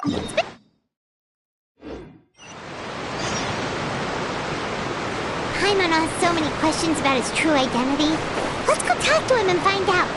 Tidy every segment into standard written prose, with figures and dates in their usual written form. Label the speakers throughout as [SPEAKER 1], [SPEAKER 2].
[SPEAKER 1] Paimon has so many questions about his true identity. Let's go talk to him and find out.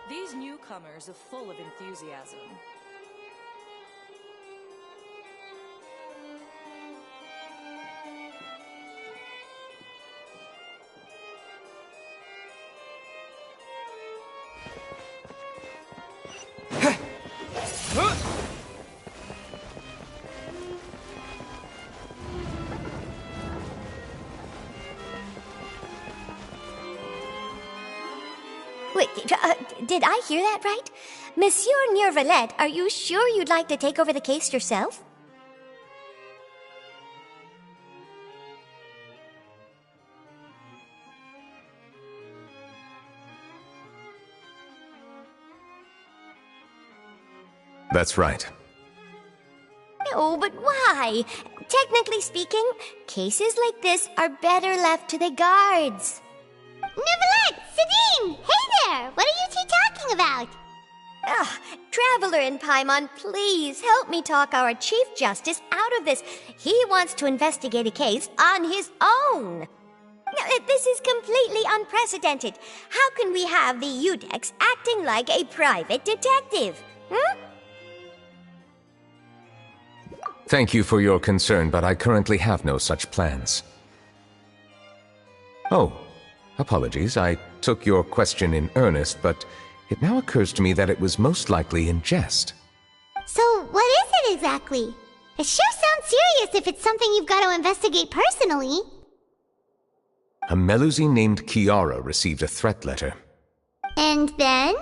[SPEAKER 2] These newcomers are full of enthusiasm.
[SPEAKER 3] Wait, did I hear that right? Monsieur Nevuillete, are you sure you'd like to take over the case yourself?
[SPEAKER 4] That's right.
[SPEAKER 3] No, but why? Technically speaking, cases like this are better left to the guards.
[SPEAKER 1] Nevuillete! Sidine! Hey there! What are you two talking about?
[SPEAKER 3] Traveler in Paimon, please help me talk our Chief Justice out of this. He wants to investigate a case on his own. Now, this is completely unprecedented. How can we have the Udex acting like a private detective?
[SPEAKER 4] Thank you for your concern, but I currently have no such plans. Oh, apologies. I took your question in earnest, but it now occurs to me that it was most likely in jest.
[SPEAKER 1] So, what is it exactly? It sure sounds serious if it's something you've got to investigate personally.
[SPEAKER 4] A Melusi named Kiara received a threat letter.
[SPEAKER 1] And then?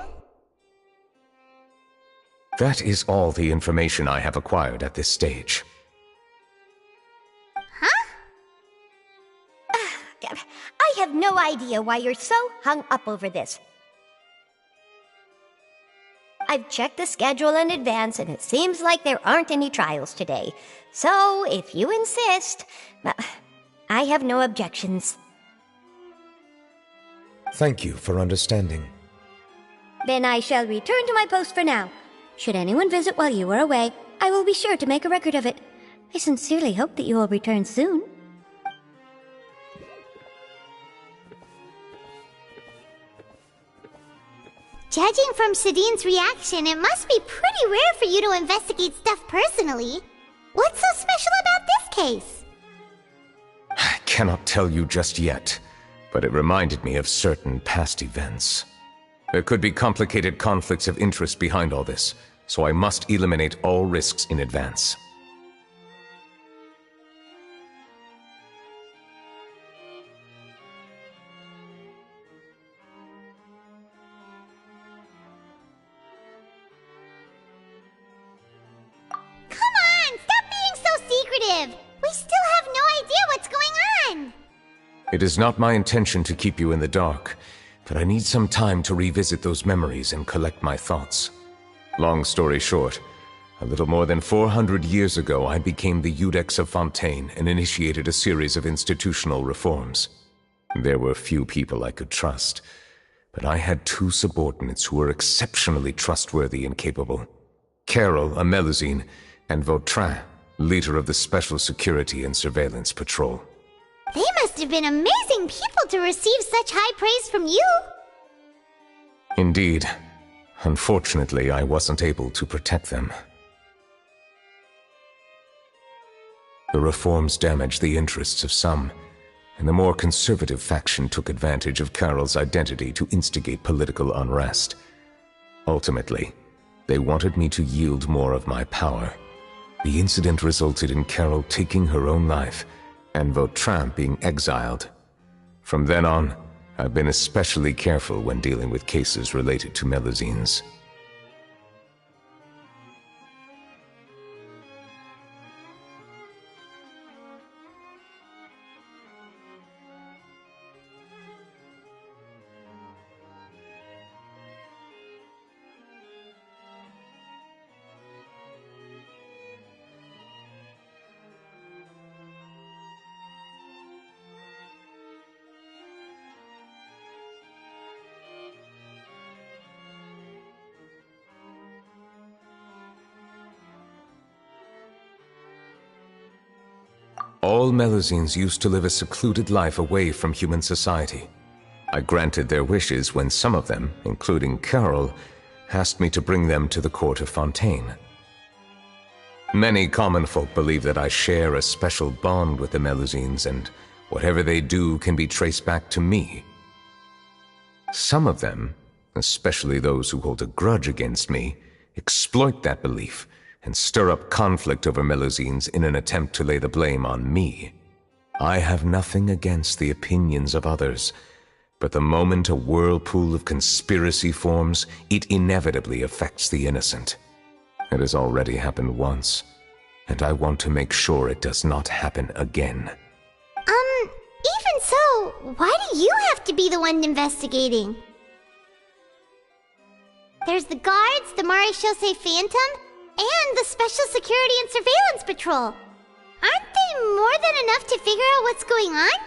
[SPEAKER 4] That is all the information I have acquired at this stage.
[SPEAKER 1] Huh?
[SPEAKER 3] I have no idea why you're so hung up over this. I've checked the schedule in advance, and it seems like there aren't any trials today. So, if you insist, I have no objections.
[SPEAKER 4] Thank you for understanding.
[SPEAKER 3] Then I shall return to my post for now. Should anyone visit while you are away, I will be sure to make a record of it. I sincerely hope that you will return soon.
[SPEAKER 1] Judging from Sidine's reaction, it must be pretty rare for you to investigate stuff personally. What's so special case?
[SPEAKER 4] I cannot tell you just yet, but it reminded me of certain past events. There could be complicated conflicts of interest behind all this, so I must eliminate all risks in advance.
[SPEAKER 1] Come on, stop being so secretive! We still have no idea what's going on!
[SPEAKER 4] It is not my intention to keep you in the dark, but I need some time to revisit those memories and collect my thoughts. Long story short, a little more than 400 years ago I became the Iudex of Fontaine and initiated a series of institutional reforms. There were few people I could trust, but I had two subordinates who were exceptionally trustworthy and capable. Carol, a Melusine, and Vautrin, leader of the Special Security and Surveillance Patrol.
[SPEAKER 1] They must have been amazing people to receive such high praise from you!
[SPEAKER 4] Indeed. Unfortunately, I wasn't able to protect them. The reforms damaged the interests of some, and the more conservative faction took advantage of Carol's identity to instigate political unrest. Ultimately, they wanted me to yield more of my power. The incident resulted in Carol taking her own life, and Vautrin being exiled. From then on, I've been especially careful when dealing with cases related to Melusines. All Melusines used to live a secluded life away from human society. I granted their wishes when some of them, including Carol, asked me to bring them to the court of Fontaine. Many common folk believe that I share a special bond with the Melusines, and whatever they do can be traced back to me. Some of them, especially those who hold a grudge against me, exploit that belief and stir up conflict over Melusines in an attempt to lay the blame on me. I have nothing against the opinions of others, but the moment a whirlpool of conspiracy forms, it inevitably affects the innocent. It has already happened once, and I want to make sure it does not happen again.
[SPEAKER 1] Even so, why do you have to be the one investigating? There's the guards, the Maréchaussée Phantom, and the Special Security and Surveillance Patrol. Aren't they more than enough to figure out what's going on?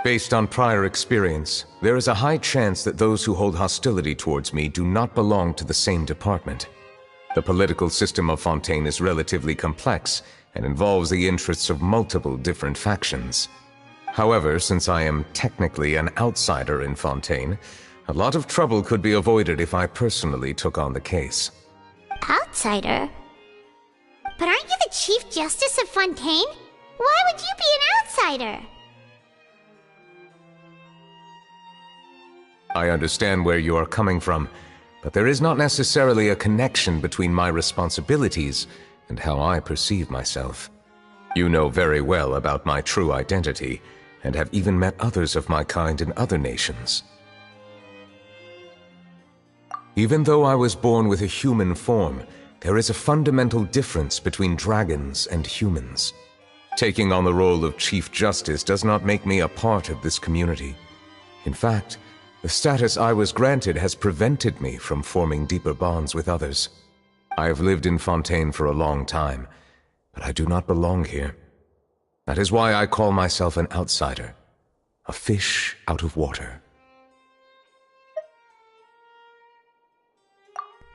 [SPEAKER 4] Based on prior experience, there is a high chance that those who hold hostility towards me do not belong to the same department. The political system of Fontaine is relatively complex and involves the interests of multiple different factions. However, since I am technically an outsider in Fontaine, a lot of trouble could be avoided if I personally took on the case.
[SPEAKER 1] Outsider? But aren't you the Chief Justice of Fontaine? Why would you be an outsider?
[SPEAKER 4] I understand where you are coming from, but there is not necessarily a connection between my responsibilities and how I perceive myself. You know very well about my true identity, and have even met others of my kind in other nations. Even though I was born with a human form, there is a fundamental difference between dragons and humans. Taking on the role of Chief Justice does not make me a part of this community. In fact, the status I was granted has prevented me from forming deeper bonds with others. I have lived in Fontaine for a long time, but I do not belong here. That is why I call myself an outsider, a fish out of water.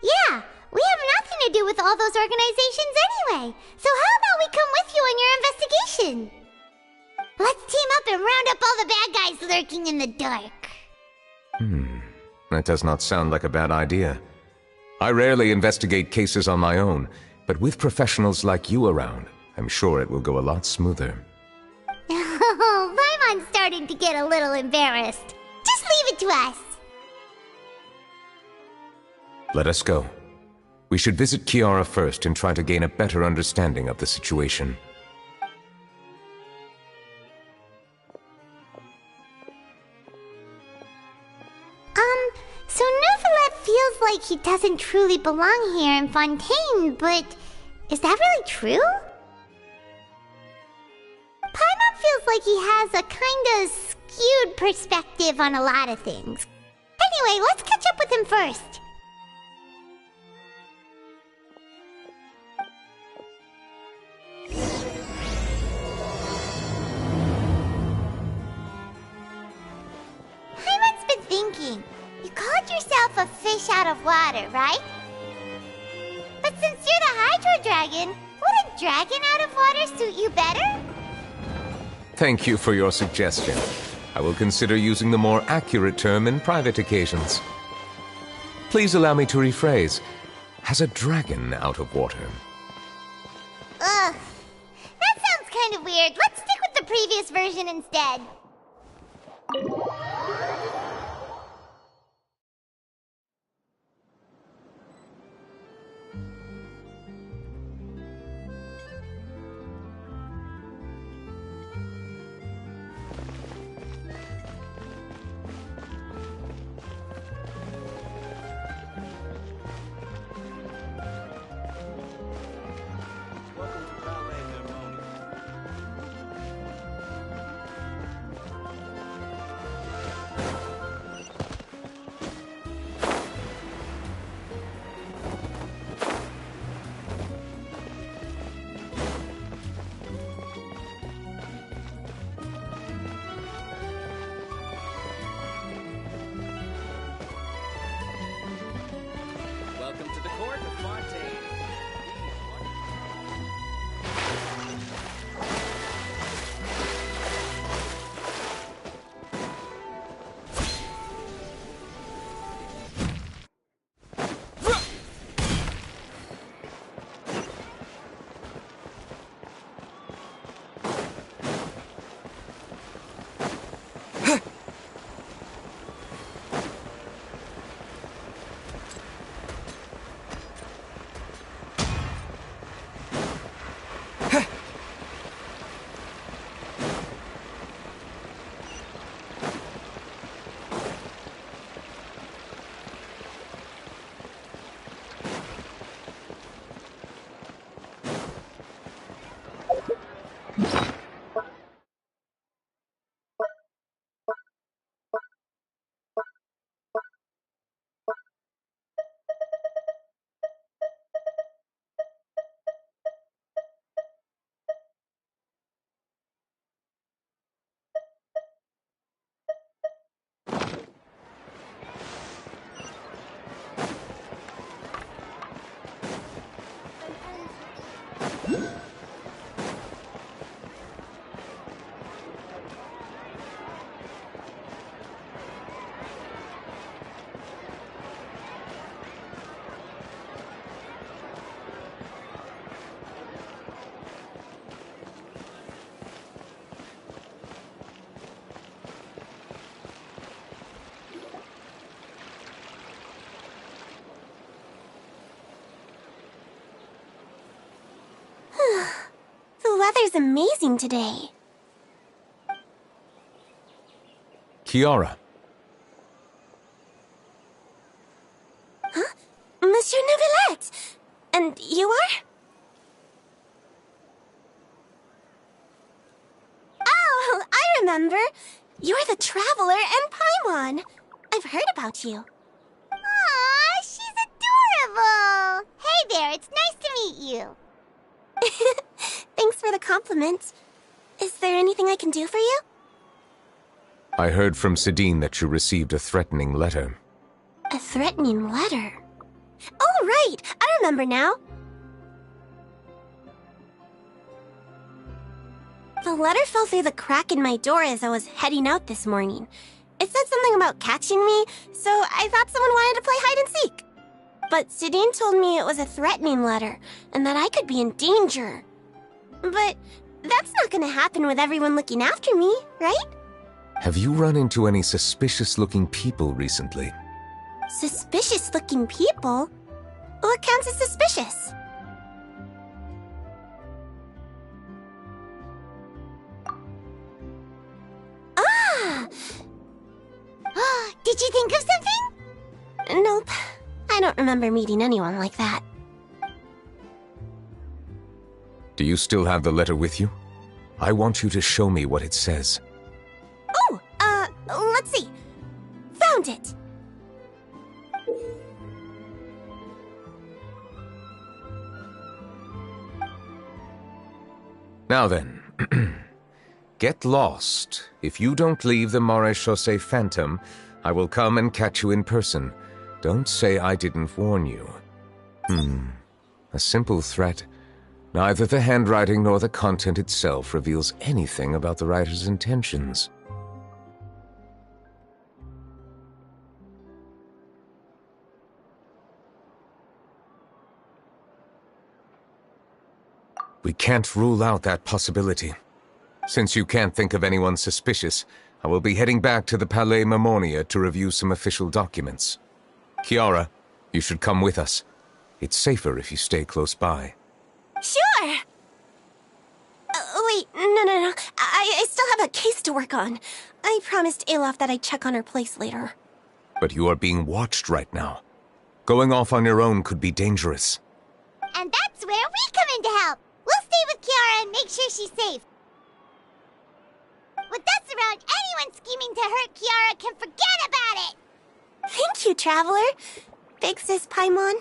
[SPEAKER 1] Yeah, we have nothing to do with all those organizations anyway. So how about we come with you on your investigation? Let's team up and round up all the bad guys lurking in the dark.
[SPEAKER 4] That does not sound like a bad idea. I rarely investigate cases on my own, but with professionals like you around, I'm sure it will go a lot smoother.
[SPEAKER 1] Oh, Paimon's starting to get a little embarrassed. Just leave it to us.
[SPEAKER 4] Let us go. We should visit Kiara first and try to gain a better understanding of the situation.
[SPEAKER 1] So nevuillete feels like he doesn't truly belong here in Fontaine, but is that really true? Paimon feels like he has a kinda skewed perspective on a lot of things. Anyway, let's catch up with him first. Paimon's been thinking. You called yourself a fish out of water, right? But since you're the Hydro Dragon, would a dragon out of water suit you better?
[SPEAKER 4] Thank you for your suggestion. I will consider using the more accurate term in private occasions. Please allow me to rephrase. Has a dragon out of water?
[SPEAKER 1] Ugh. That sounds kind of weird. Let's stick with the previous version instead.
[SPEAKER 5] Welcome to the court of Fontaine.
[SPEAKER 1] The weather's amazing today.
[SPEAKER 4] Kiara.
[SPEAKER 1] Huh? Monsieur Nevuillete! And you are? Oh, I remember. You're the Traveler and Paimon. I've heard about you. Aw, she's adorable! Hey there, it's nice to meet you. Thanks for the compliment. Is there anything I can do for you?
[SPEAKER 4] I heard from Sidine that you received a threatening letter.
[SPEAKER 1] A threatening letter? Oh, right! I remember now. The letter fell through the crack in my door as I was heading out this morning. It said something about catching me, so I thought someone wanted to play hide and seek. But Sidine told me it was a threatening letter, and that I could be in danger. But that's not gonna happen with everyone looking after me, right?
[SPEAKER 4] Have you run into any suspicious-looking people recently?
[SPEAKER 1] Suspicious-looking people? What counts as suspicious? Ah! Did you think of something? Nope. I don't remember meeting anyone like that.
[SPEAKER 4] Do you still have the letter with you? I want you to show me what it says.
[SPEAKER 1] Oh, let's see. Found it!
[SPEAKER 4] Now then, get lost. If you don't leave the Maréchaussée Phantom, I will come and catch you in person. Don't say I didn't warn you. A simple threat. Neither the handwriting nor the content itself reveals anything about the writer's intentions. We can't rule out that possibility. Since you can't think of anyone suspicious, I will be heading back to the Palais Mermonia to review some official documents. Kiara, you should come with us. It's safer if you stay close by.
[SPEAKER 1] Sure! Wait, no. I still have a case to work on. I promised Alof that I'd check on her place later.
[SPEAKER 4] But you are being watched right now. Going off on your own could be dangerous.
[SPEAKER 1] And that's where we come in to help. We'll stay with Kiara and make sure she's safe. With us around, anyone scheming to hurt Kiara can forget about it! Thank you, Traveler. Big Sis Paimon.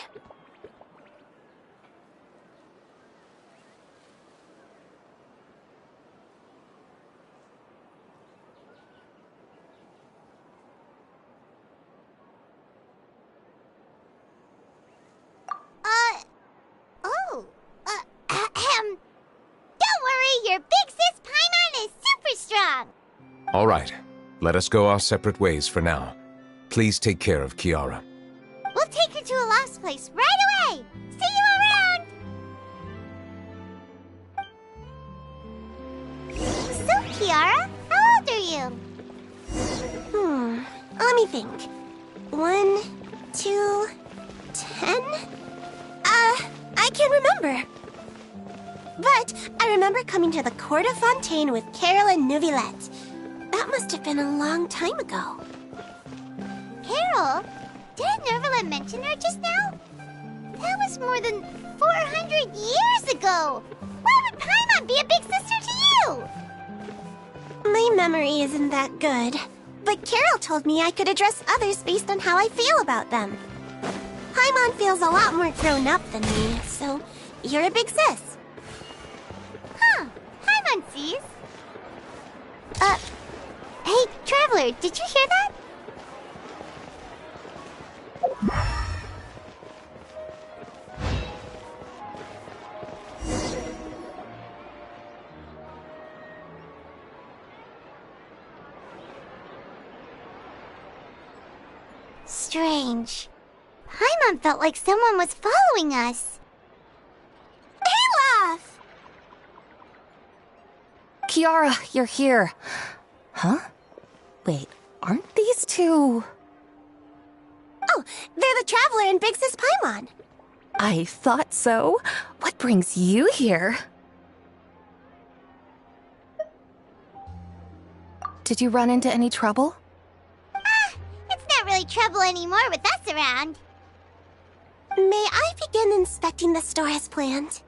[SPEAKER 1] Don't worry, your Big Sis Paimon is super strong!
[SPEAKER 4] All right, let us go our separate ways for now. Please take care of Kiara.
[SPEAKER 1] We'll take her to a lost place right away! See you around! So, Kiara, how old are you? Let me think. 1, 2, 10? I can't remember. But I remember coming to the Court of Fontaine with Carol and nevuillete. That must have been a long time ago. Carol? Didn't nevuillete mention her just now? That was more than 400 years ago! Why would Paimon be a big sister to you? My memory isn't that good, but Carol told me I could address others based on how I feel about them. Paimon feels a lot more grown up than me, so you're a big sis. Huh, Paimon sees. Hey, Traveler, did you hear that? Strange. Paimon felt like someone was following us. Olaf!
[SPEAKER 6] Kiara, you're here. Huh? Wait, aren't these two...
[SPEAKER 1] Oh, they're the Traveler and Big Sis Paimon.
[SPEAKER 6] I thought so. What brings you here? Did you run into any trouble?
[SPEAKER 1] It's not really trouble anymore with us around. May I begin inspecting the store as planned?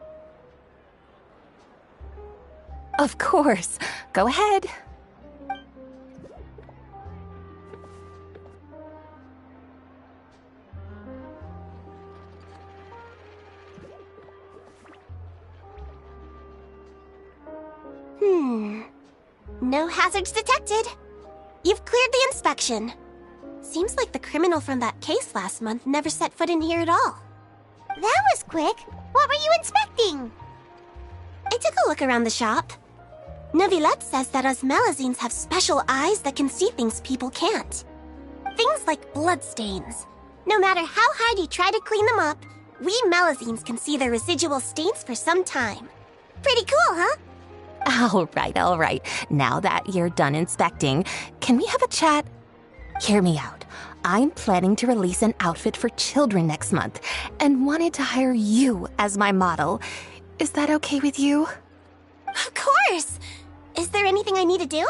[SPEAKER 6] Of course. Go ahead.
[SPEAKER 1] No hazards detected. You've cleared the inspection. Seems like the criminal from that case last month never set foot in here at all. That was quick. What were you inspecting? I took a look around the shop. Nevuillete says that us Melazines have special eyes that can see things people can't. Things like bloodstains. No matter how hard you try to clean them up, we Melazines can see their residual stains for some time. Pretty cool, huh?
[SPEAKER 6] All right. Now that you're done inspecting, can we have a chat? Hear me out. I'm planning to release an outfit for children next month and wanted to hire you as my model. Is that okay with you?
[SPEAKER 1] Of course! Is there anything I need to do?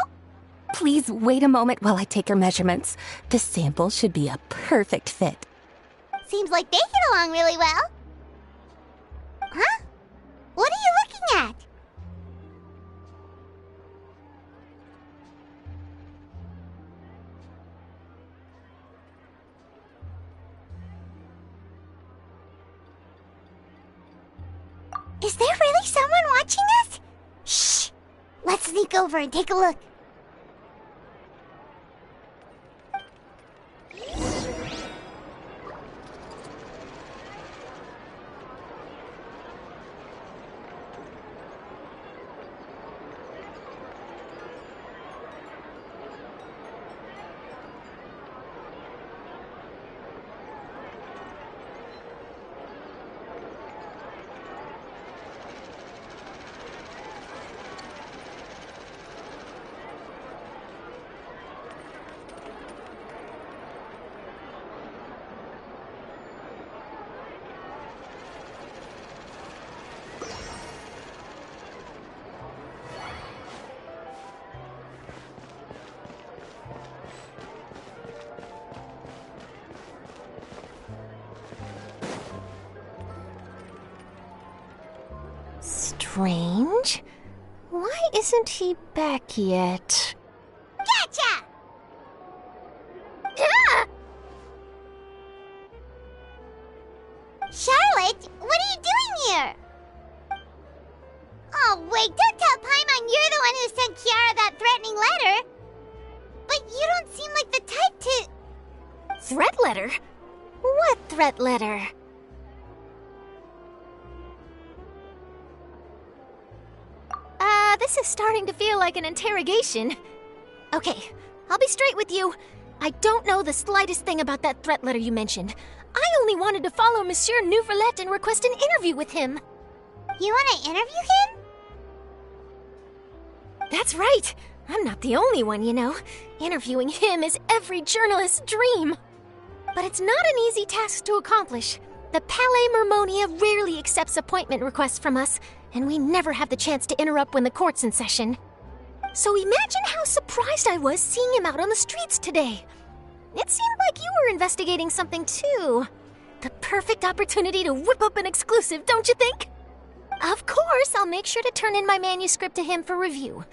[SPEAKER 6] Please wait a moment while I take your measurements. The sample should be a perfect fit.
[SPEAKER 1] Seems like they get along really well. Huh? What are you looking at? Is there really someone watching us? Shh! Let's sneak over and take a look.
[SPEAKER 3] Strange. Why isn't he back yet?
[SPEAKER 1] Gotcha! Ah! Charlotte, what are you doing here? Oh, wait, don't tell Paimon you're the one who sent Kiara that threatening letter. But you don't seem like the type to...
[SPEAKER 3] Threat letter? What threat letter? This is starting to feel like an interrogation. Okay, I'll be straight with you. I don't know the slightest thing about that threat letter you mentioned. I only wanted to follow Monsieur Nevuillete and request an interview with him.
[SPEAKER 1] You want to interview him?
[SPEAKER 3] That's right. I'm not the only one, you know. Interviewing him is every journalist's dream. But it's not an easy task to accomplish. The Palais Mermonia rarely accepts appointment requests from us, and we never have the chance to interrupt when the court's in session. So imagine how surprised I was seeing him out on the streets today. It seemed like you were investigating something too. The perfect opportunity to whip up an exclusive, don't you think? Of course, I'll make sure to turn in my manuscript to him for review.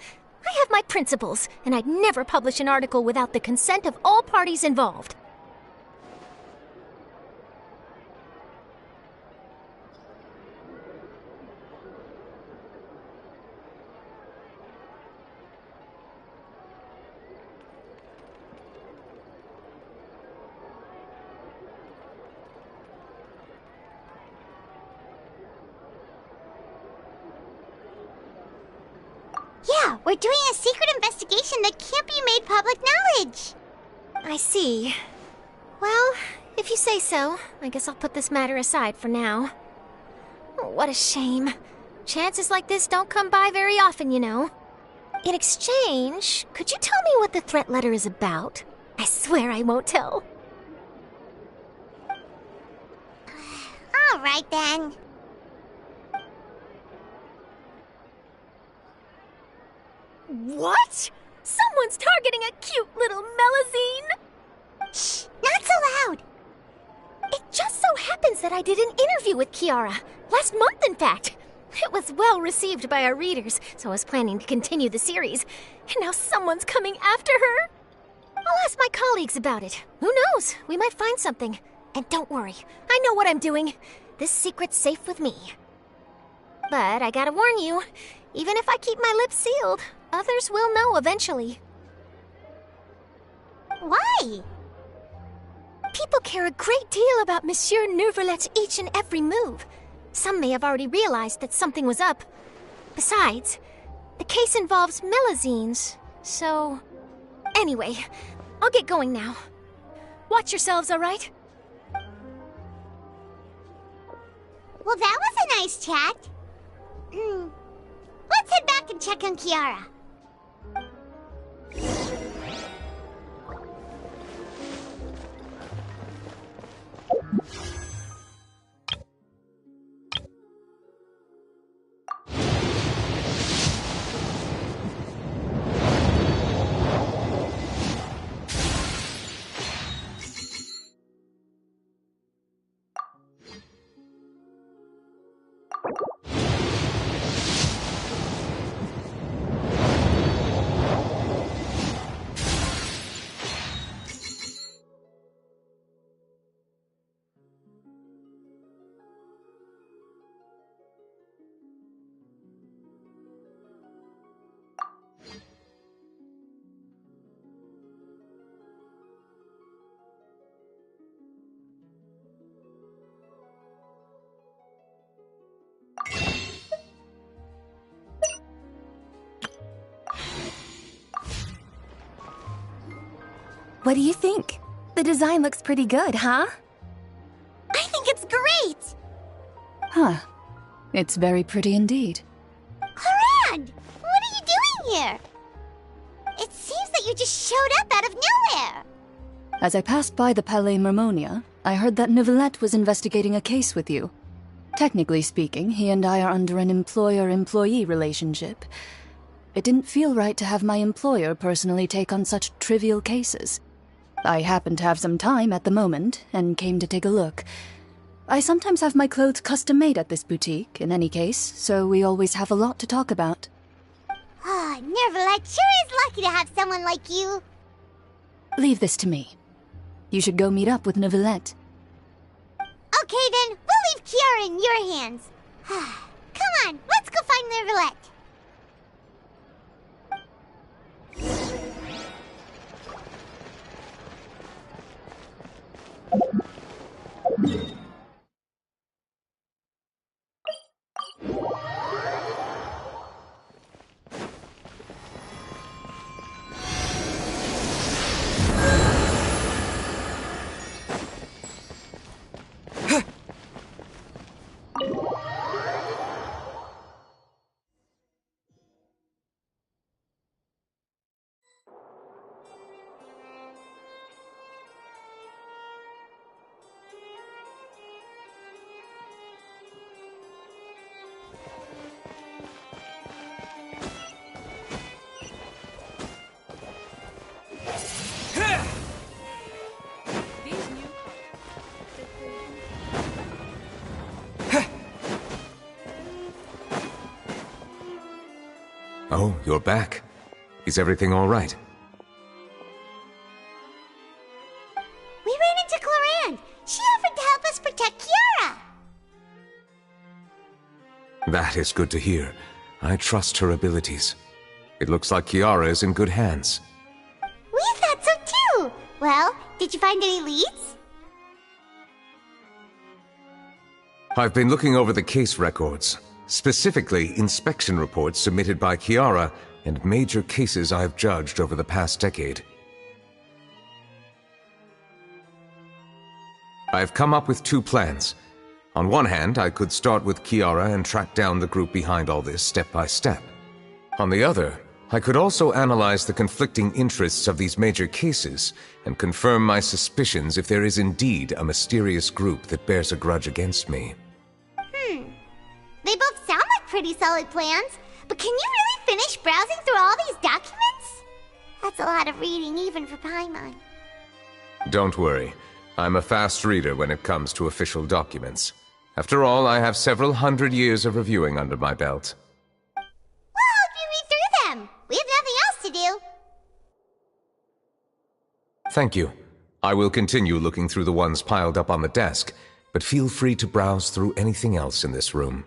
[SPEAKER 3] I have my principles, and I'd never publish an article without the consent of all parties involved.
[SPEAKER 1] Yeah, we're doing a secret investigation that can't be made public knowledge.
[SPEAKER 3] I see. Well, if you say so, I guess I'll put this matter aside for now. Oh, what a shame. Chances like this don't come by very often, you know. In exchange, could you tell me what the threat letter is about? I swear I won't tell.
[SPEAKER 1] All right, then.
[SPEAKER 3] What? Someone's targeting a cute little Melazine?
[SPEAKER 1] Shh, not so loud.
[SPEAKER 3] It just so happens that I did an interview with Kiara. Last month, in fact. It was well received by our readers, so I was planning to continue the series. And now someone's coming after her. I'll ask my colleagues about it. Who knows? We might find something. And don't worry, I know what I'm doing. This secret's safe with me. But I gotta warn you, even if I keep my lips sealed, others will know eventually.
[SPEAKER 1] Why?
[SPEAKER 3] People care a great deal about Monsieur Neuvillete's each and every move. Some may have already realized that something was up. Besides, the case involves Melazines, so... Anyway, I'll get going now. Watch yourselves, all right?
[SPEAKER 1] Well, that was a nice chat. and check on Kiara.
[SPEAKER 6] What do you think? The design looks pretty good, huh?
[SPEAKER 1] I think it's great!
[SPEAKER 7] Huh. It's very pretty indeed.
[SPEAKER 1] Harand! What are you doing here? It seems that you just showed up out of nowhere!
[SPEAKER 7] As I passed by the Palais Mermonia, I heard that Nevuillete was investigating a case with you. Technically speaking, he and I are under an employer-employee relationship. It didn't feel right to have my employer personally take on such trivial cases. I happened to have some time at the moment, and came to take a look. I sometimes have my clothes custom-made at this boutique, in any case, so we always have a lot to talk about.
[SPEAKER 1] Ah, Nevuillete sure is lucky to have someone like you.
[SPEAKER 7] Leave this to me. You should go meet up with Nevuillete.
[SPEAKER 1] Okay then, we'll leave Kiara in your hands. Come on, let's go find Nevuillete.
[SPEAKER 2] These new
[SPEAKER 4] Oh, you're back. Is everything all right?
[SPEAKER 1] We ran into Clorinde. She offered to help us protect Kiara.
[SPEAKER 4] That is good to hear. I trust her abilities. It looks like Kiara is in good hands.
[SPEAKER 1] We thought so too. Well, did you find any leads?
[SPEAKER 4] I've been looking over the case records, specifically inspection reports submitted by Kiara and major cases I've judged over the past decade. I've come up with two plans. On one hand, I could start with Kiara and track down the group behind all this step by step. On the other, I could also analyze the conflicting interests of these major cases and confirm my suspicions if there is indeed a mysterious group that bears a grudge against me.
[SPEAKER 1] They both sound like pretty solid plans, but can you really finish browsing through all these documents? That's a lot of reading even for Paimon.
[SPEAKER 4] Don't worry. I'm a fast reader when it comes to official documents. After all, I have several hundred years of reviewing under my belt.
[SPEAKER 1] We'll help you read through them. We have nothing else to do.
[SPEAKER 4] Thank you. I will continue looking through the ones piled up on the desk, but feel free to browse through anything else in this room.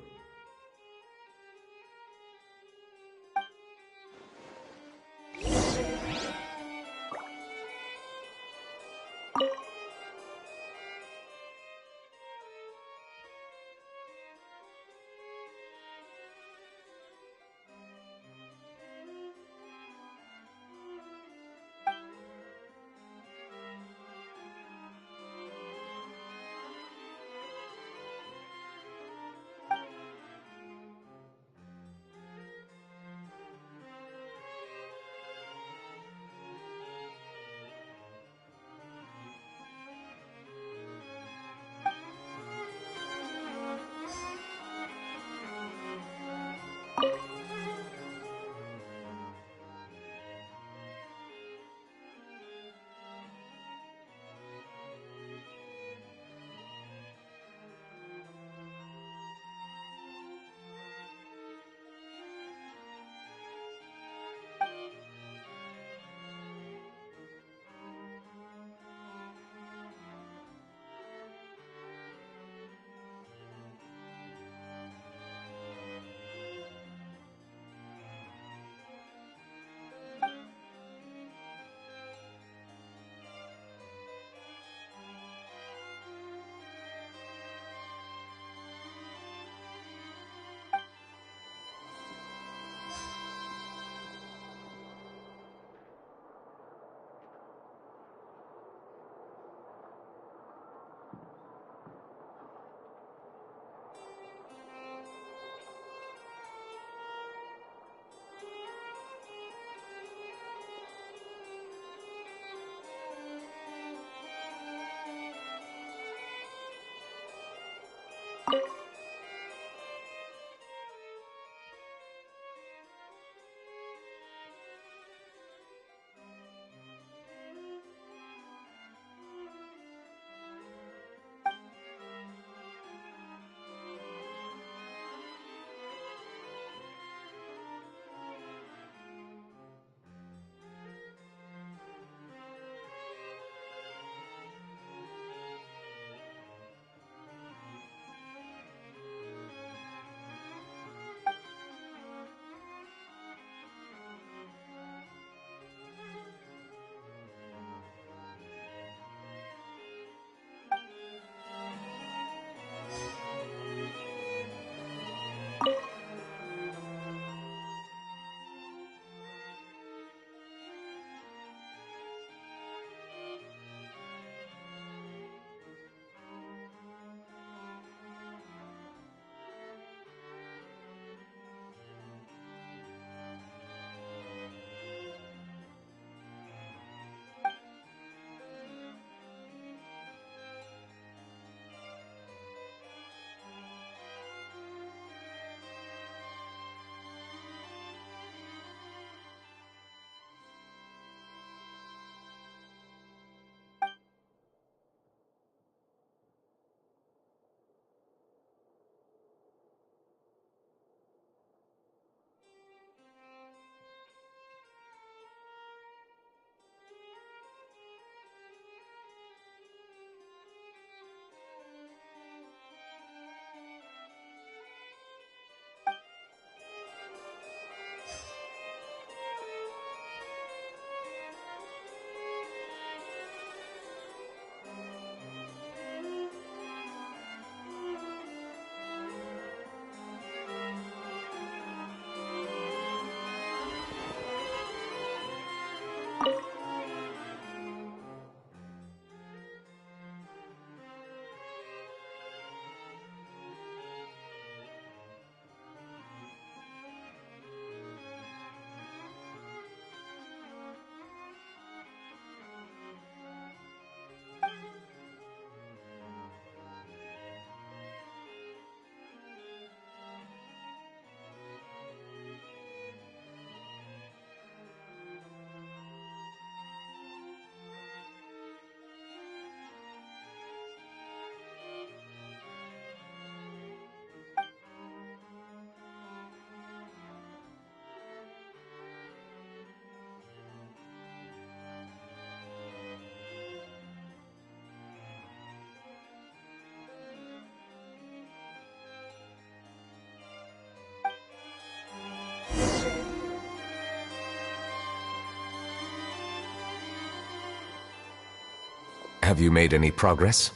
[SPEAKER 4] Have you made any progress?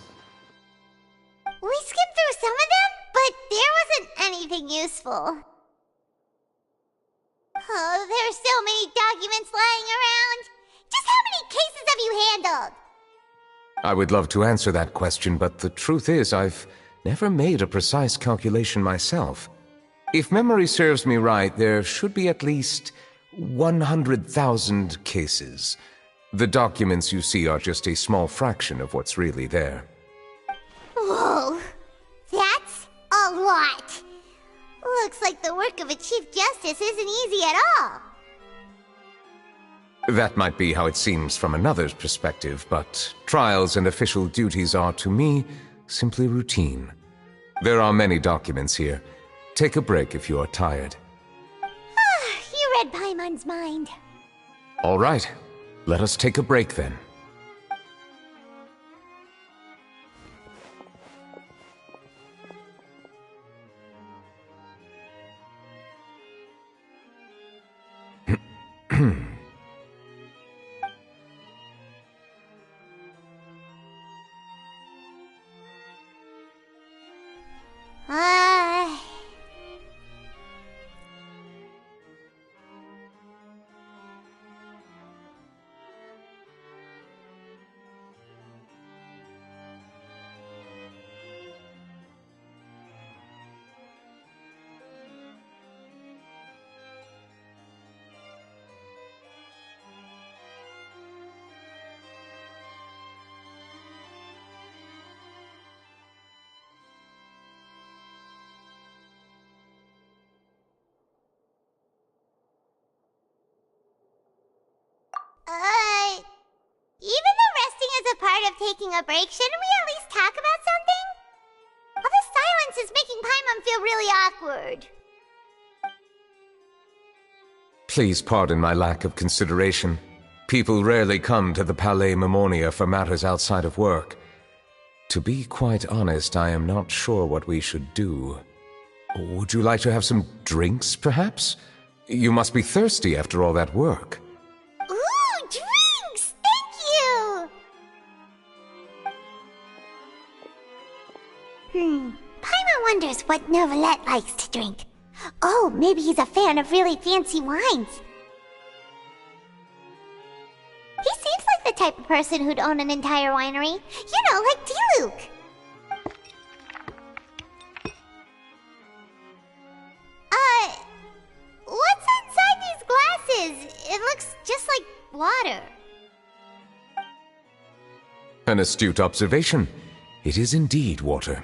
[SPEAKER 1] We skimmed through some of them, but there wasn't anything useful. Oh, there are so many documents lying around. Just how many cases have you handled?
[SPEAKER 4] I would love to answer that question, but the truth is I've never made a precise calculation myself. If memory serves me right, there should be at least 100,000 cases. The documents you see are just a small fraction of what's really there.
[SPEAKER 1] Whoa, that's a lot. Looks like the work of a Chief Justice isn't easy at all.
[SPEAKER 4] That might be how it seems from another's perspective, but trials and official duties are, to me, simply routine. There are many documents here. Take a break if you are tired.
[SPEAKER 1] You read Paimon's mind.
[SPEAKER 4] All right, let us take a break then.
[SPEAKER 1] Even though resting is a part of taking a break, shouldn't we at least talk about something? All the silence is making Paimon feel really awkward.
[SPEAKER 4] Please pardon my lack of consideration. People rarely come to the Palais Mermonia for matters outside of work. To be quite honest, I am not sure what we should do. Would you like to have some drinks, perhaps? You must be thirsty after all that work.
[SPEAKER 1] Ooh, drinks! Thank you! Paimon wonders what Nevuillete likes to drink. Oh, maybe he's a fan of really fancy wines. He seems like the type of person who'd own an entire winery. You know, like D-Luke. What's inside these glasses? It looks just like water.
[SPEAKER 4] An astute observation. It is indeed water.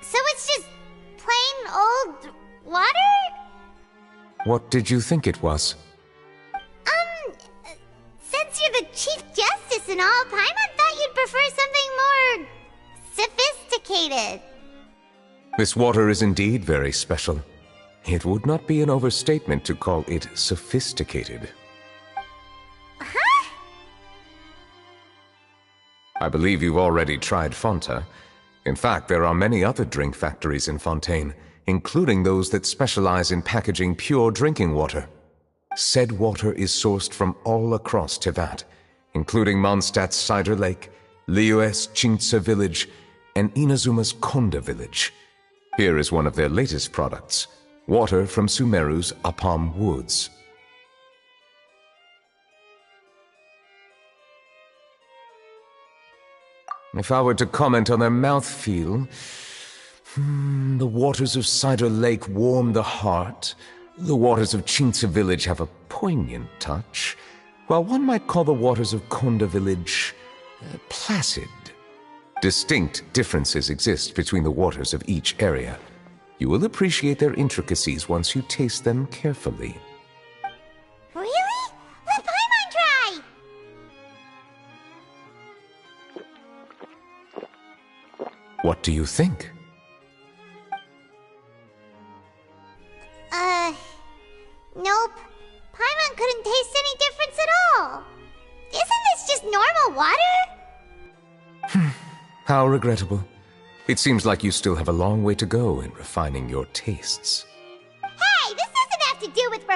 [SPEAKER 1] So it's just plain old water?
[SPEAKER 4] What did you think it was?
[SPEAKER 1] Since you're the Chief Justice and all, Paimon thought you'd prefer something more sophisticated.
[SPEAKER 4] This water is indeed very special. It would not be an overstatement to call it sophisticated.
[SPEAKER 1] Huh?
[SPEAKER 4] I believe you've already tried Fonta. In fact, there are many other drink factories in Fontaine, including those that specialize in packaging pure drinking water. Said water is sourced from all across Tevat, including Mondstadt's Cider Lake, Liyue's Chintsa Village, and Inazuma's Konda Village. Here is one of their latest products, water from Sumeru's Apam Woods. If I were to comment on their mouthfeel, the waters of Cider Lake warm the heart. The waters of Chintsa Village have a poignant touch, while one might call the waters of Konda Village placid. Distinct differences exist between the waters of each area. You will appreciate their intricacies once you taste them carefully.
[SPEAKER 1] Really? Let Paimon try!
[SPEAKER 4] What do you think?
[SPEAKER 1] Nope. Paimon couldn't taste any difference at all. Isn't this just normal water?
[SPEAKER 4] How regrettable. It seems like you still have a long way to go in refining your tastes.
[SPEAKER 1] Hey, this doesn't have to do with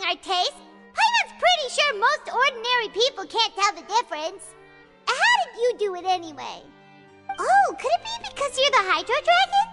[SPEAKER 1] our taste. Paimon's pretty sure most ordinary people can't tell the difference. How did you do it anyway? Oh, could it be because you're the Hydro Dragon?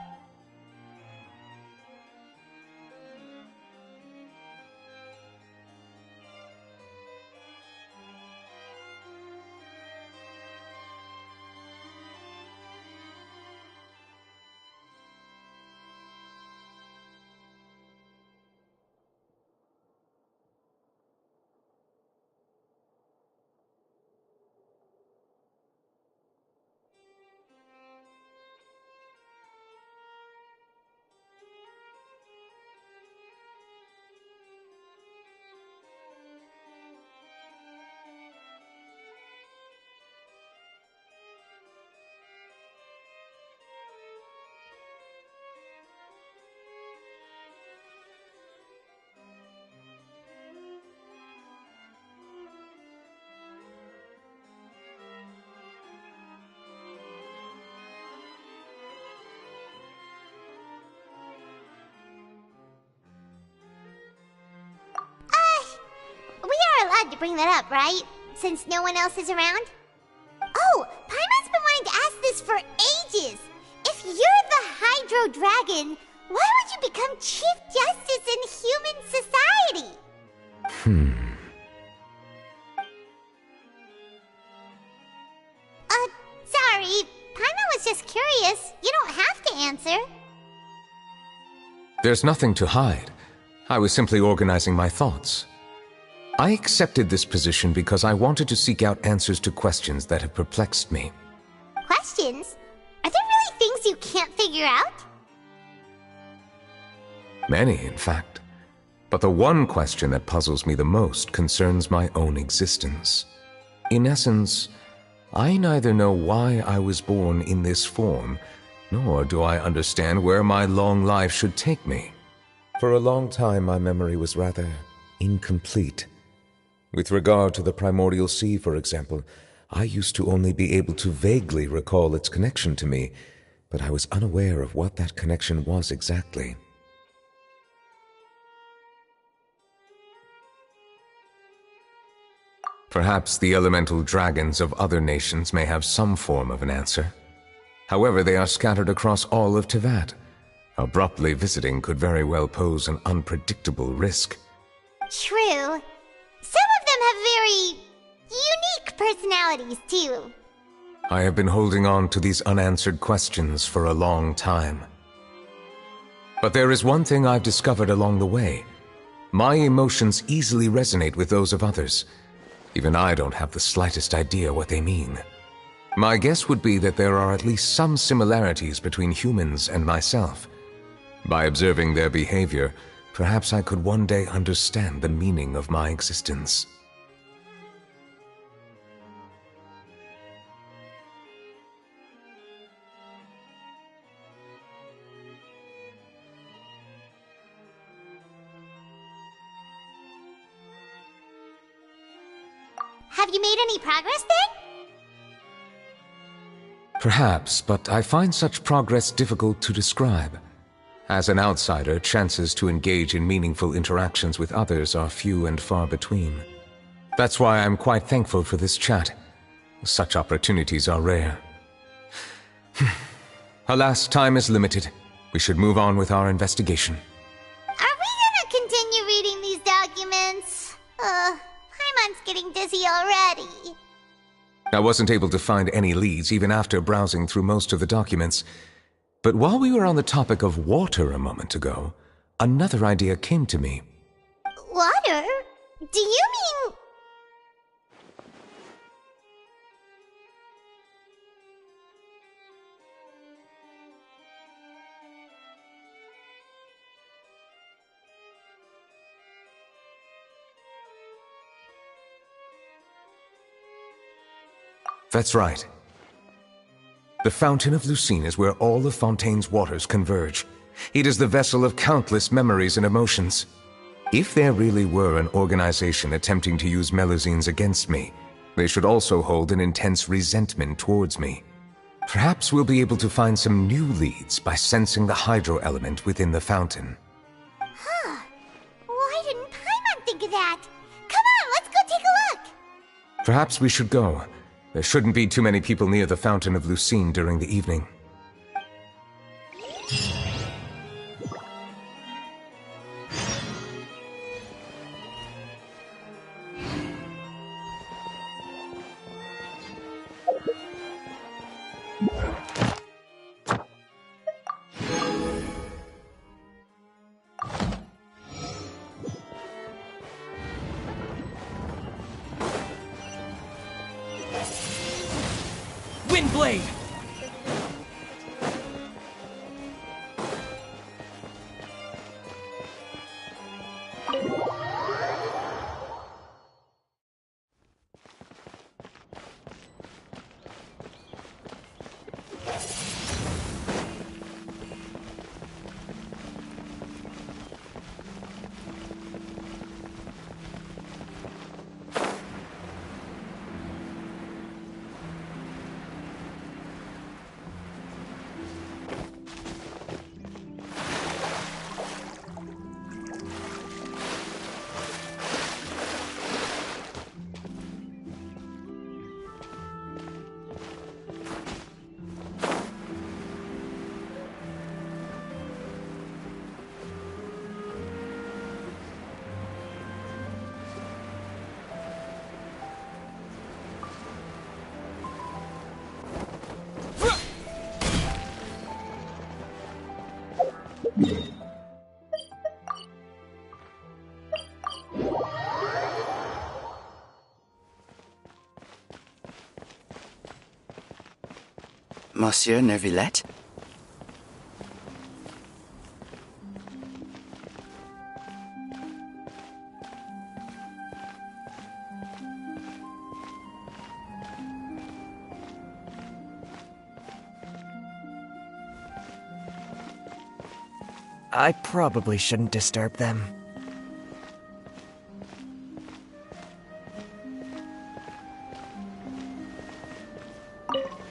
[SPEAKER 1] We are allowed to bring that up, right? Since no one else is around? Oh, Paimon's been wanting to ask this for ages. If you're the Hydro Dragon, why would you become Chief Justice in human society? Sorry. Paimon was just curious. You don't have to answer.
[SPEAKER 4] There's nothing to hide. I was simply organizing my thoughts. I accepted this position because I wanted to seek out answers to questions that have perplexed me.
[SPEAKER 1] Questions? Are there really things you can't figure out?
[SPEAKER 4] Many, in fact. But the one question that puzzles me the most concerns my own existence. In essence, I neither know why I was born in this form, nor do I understand where my long life should take me. For a long time, my memory was rather incomplete. With regard to the primordial sea, for example, I used to only be able to vaguely recall its connection to me, but I was unaware of what that connection was exactly. Perhaps the elemental dragons of other nations may have some form of an answer. However, they are scattered across all of Teyvat. Abruptly visiting could very well pose an unpredictable risk.
[SPEAKER 1] True. Some of them have very unique personalities, too.
[SPEAKER 4] I have been holding on to these unanswered questions for a long time. But there is one thing I've discovered along the way. My emotions easily resonate with those of others. Even I don't have the slightest idea what they mean. My guess would be that there are at least some similarities between humans and myself. By observing their behavior, perhaps I could one day understand the meaning of my existence.
[SPEAKER 1] Have you made any progress then?
[SPEAKER 4] Perhaps, but I find such progress difficult to describe. As an outsider, chances to engage in meaningful interactions with others are few and far between. That's why I'm quite thankful for this chat. Such opportunities are rare. Alas, time is limited. We should move on with our investigation.
[SPEAKER 1] Are we gonna continue reading these documents? Paimon's getting dizzy already.
[SPEAKER 4] I wasn't able to find any leads even after browsing through most of the documents. But while we were on the topic of water a moment ago, another idea came to me.
[SPEAKER 1] Water? Do you mean...
[SPEAKER 4] That's right. The Fountain of Lucine is where all of Fontaine's waters converge. It is the vessel of countless memories and emotions. If there really were an organization attempting to use Melusines against me, they should also hold an intense resentment towards me. Perhaps we'll be able to find some new leads by sensing the hydro element within the fountain.
[SPEAKER 1] Huh. Why didn't Paimon think of
[SPEAKER 4] Perhaps we should go. There shouldn't be too many people near the Fountain of Lucine during the evening.
[SPEAKER 5] Windblade!
[SPEAKER 8] Monsieur Nevuillete?
[SPEAKER 9] I probably shouldn't disturb them.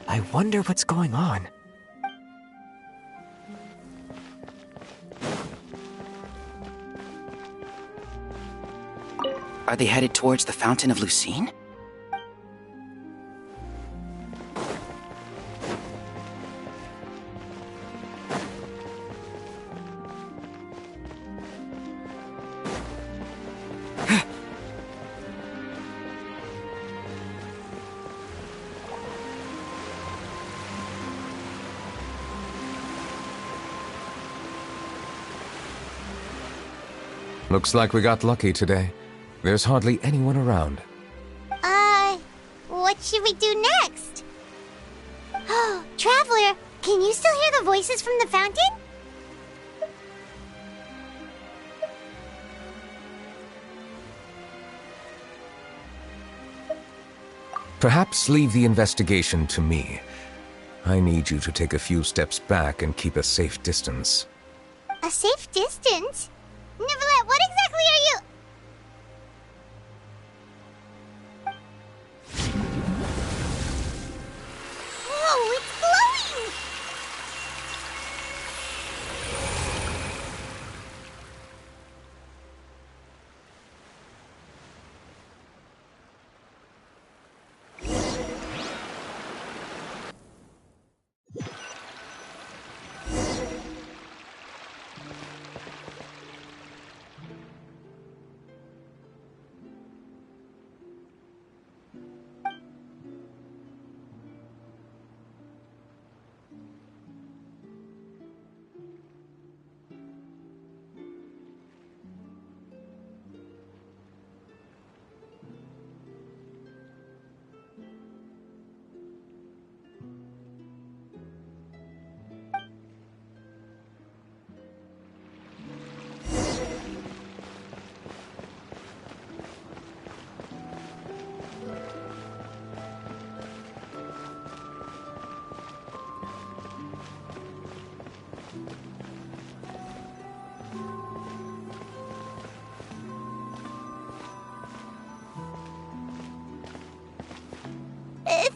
[SPEAKER 9] I wonder what's going on.
[SPEAKER 8] Are they headed towards the Fountain of Lucine?
[SPEAKER 4] Looks like we got lucky today. There's hardly anyone around.
[SPEAKER 1] What should we do next? Oh, Traveler, can you still hear the voices from the fountain?
[SPEAKER 4] Perhaps leave the investigation to me. I need you to take a few steps back and keep a safe distance.
[SPEAKER 1] A safe distance? Nevuillete, what exactly are you... Whoa, it's glowing!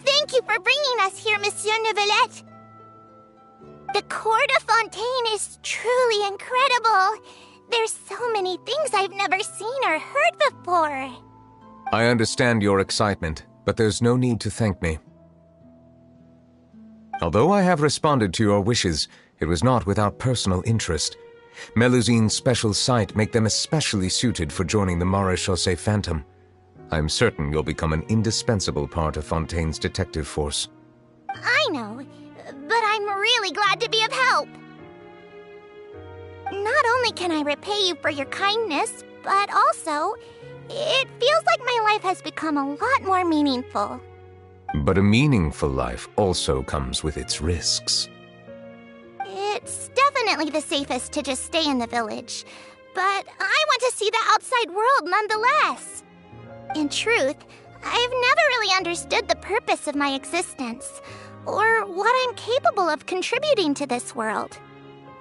[SPEAKER 1] Thank you for bringing us here, Monsieur Nevuillete. The Court of Fontaine is truly incredible. There's so many things I've never seen or heard before.
[SPEAKER 4] I understand your excitement, but there's no need to thank me. Although I have responded to your wishes, it was not without personal interest. Melusine's special sight make them especially suited for joining the Maréchaussée Phantom. I'm certain you'll become an indispensable part of Fontaine's detective force.
[SPEAKER 1] I know, but I'm really glad to be of help. Not only can I repay you for your kindness, but also, it feels like my life has become a lot more meaningful.
[SPEAKER 4] But a meaningful life also comes with its risks.
[SPEAKER 1] It's definitely the safest to just stay in the village, but I want to see the outside world nonetheless. In truth, I've never really understood the purpose of my existence, or what I'm capable of contributing to this world.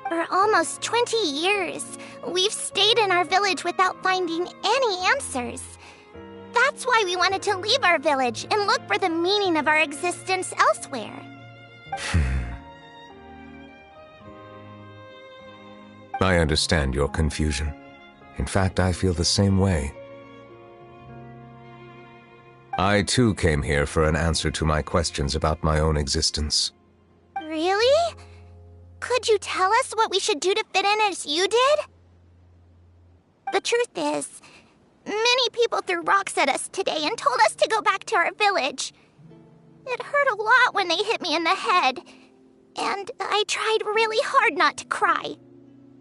[SPEAKER 1] For almost 20 years, we've stayed in our village without finding any answers. That's why we wanted to leave our village and look for the meaning of our existence elsewhere.
[SPEAKER 4] I understand your confusion. In fact, I feel the same way. I too came here for an answer to my questions about my own existence.
[SPEAKER 1] Really? Could you tell us what we should do to fit in as you did? The truth is, many people threw rocks at us today and told us to go back to our village. It hurt a lot when they hit me in the head, and I tried really hard not to cry.